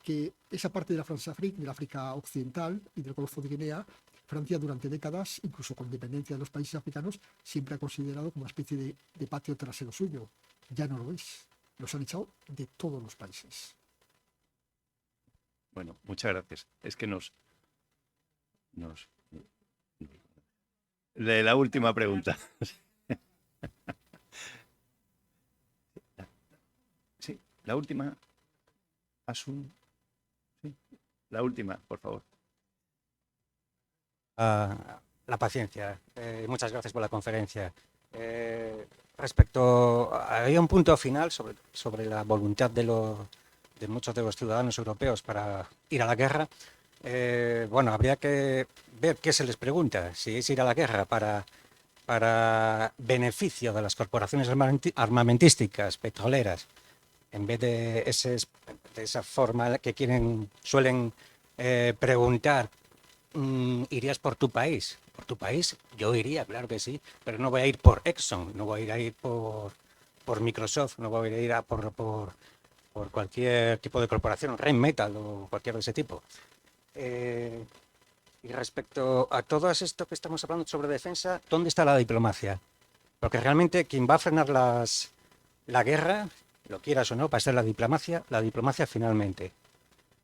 que esa parte de la Francia-Afrique, del África Occidental y del Golfo de Guinea, Francia durante décadas, incluso con dependencia de los países africanos, siempre ha considerado como una especie de patio trasero suyo. Ya no lo es. Los han echado de todos los países.
Bueno, muchas gracias. Es que de la última pregunta. Sí, la última. Asun. Sí, la última, por favor.
La paciencia. Muchas gracias por la conferencia. Había un punto final sobre la voluntad de muchos de los ciudadanos europeos para ir a la guerra. Bueno, habría que ver qué se les pregunta, si es ir a la guerra para beneficio de las corporaciones armamentísticas, petroleras, en vez de esa forma que suelen preguntar, ¿irías por tu país? ¿Por tu país? Yo iría, claro que sí, pero no voy a ir por Exxon, no voy a ir por Microsoft, no voy a ir por cualquier tipo de corporación, Rheinmetall o cualquier de ese tipo. Y respecto a todo esto que estamos hablando sobre defensa, ¿dónde está la diplomacia? Porque realmente quien va a frenar la guerra, lo quieras o no, va a ser la diplomacia finalmente.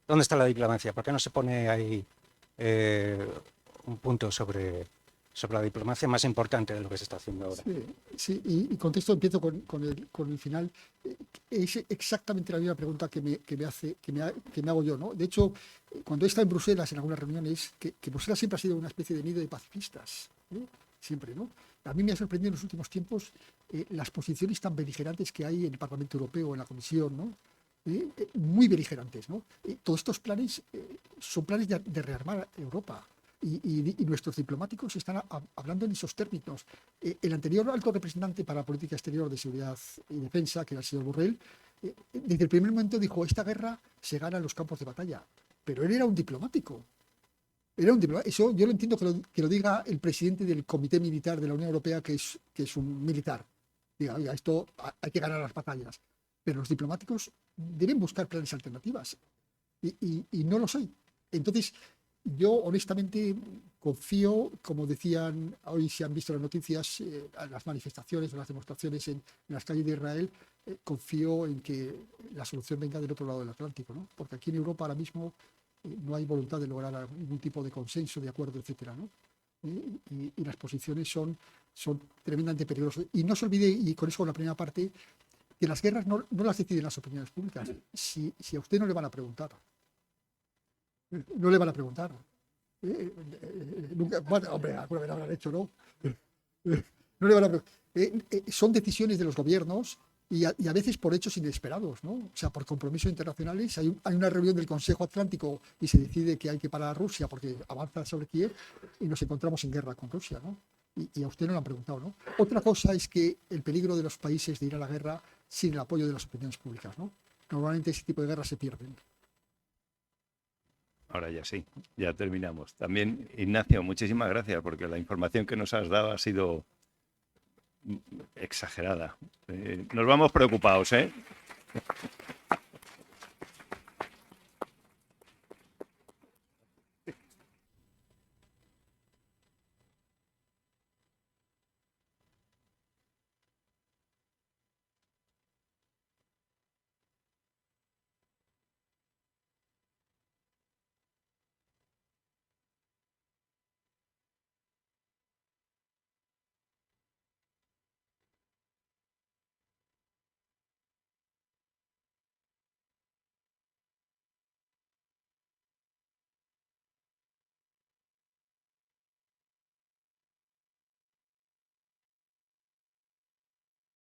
¿Dónde está la diplomacia? ¿Por qué no se pone ahí un punto sobre la diplomacia más importante de lo que se está haciendo ahora?
Sí, y contesto, empiezo con el final. Es exactamente la misma pregunta que me hago yo, ¿no? De hecho, cuando he estado en Bruselas en algunas reuniones, que Bruselas siempre ha sido una especie de nido de pacifistas, siempre, ¿no? A mí me ha sorprendido en los últimos tiempos las posiciones tan beligerantes que hay en el Parlamento Europeo, en la Comisión, ¿no? Muy beligerantes, ¿no? Todos estos planes son planes de rearmar Europa. Y nuestros diplomáticos están hablando en esos términos. El anterior alto representante para la política exterior de seguridad y defensa, que era el señor Borrell, desde el primer momento dijo: esta guerra se gana en los campos de batalla. Pero él era un diplomático. Eso yo lo entiendo que lo diga el presidente del Comité Militar de la Unión Europea, que es un militar. Diga: oiga, esto hay que ganar las batallas. Pero los diplomáticos deben buscar planes alternativas. Y no los hay. Entonces, yo honestamente confío, como decían hoy, si han visto las noticias, las manifestaciones o las demostraciones en las calles de Israel, confío en que la solución venga del otro lado del Atlántico, ¿no? Porque aquí en Europa ahora mismo no hay voluntad de lograr ningún tipo de consenso, de acuerdo, etcétera, ¿no? Y las posiciones son tremendamente peligrosas. Y no se olvide, y con eso la primera parte, que las guerras no las deciden las opiniones públicas. Si a usted no le van a preguntar. No le van a preguntar. Nunca, bueno, hombre, alguna vez lo habrán hecho, ¿no? No le van a preguntar. Son decisiones de los gobiernos y a veces por hechos inesperados, ¿no? O sea, por compromisos internacionales. Hay una reunión del Consejo Atlántico y se decide que hay que parar a Rusia porque avanza sobre Kiev y nos encontramos en guerra con Rusia, ¿no? Y a usted no le han preguntado, ¿no? Otra cosa es que el peligro de los países de ir a la guerra sin el apoyo de las opiniones públicas, ¿no? Normalmente ese tipo de guerras se pierden.
Ahora ya sí, ya terminamos. También, Ignacio, muchísimas gracias, porque la información que nos has dado ha sido exagerada. Nos vamos preocupados, ¿eh?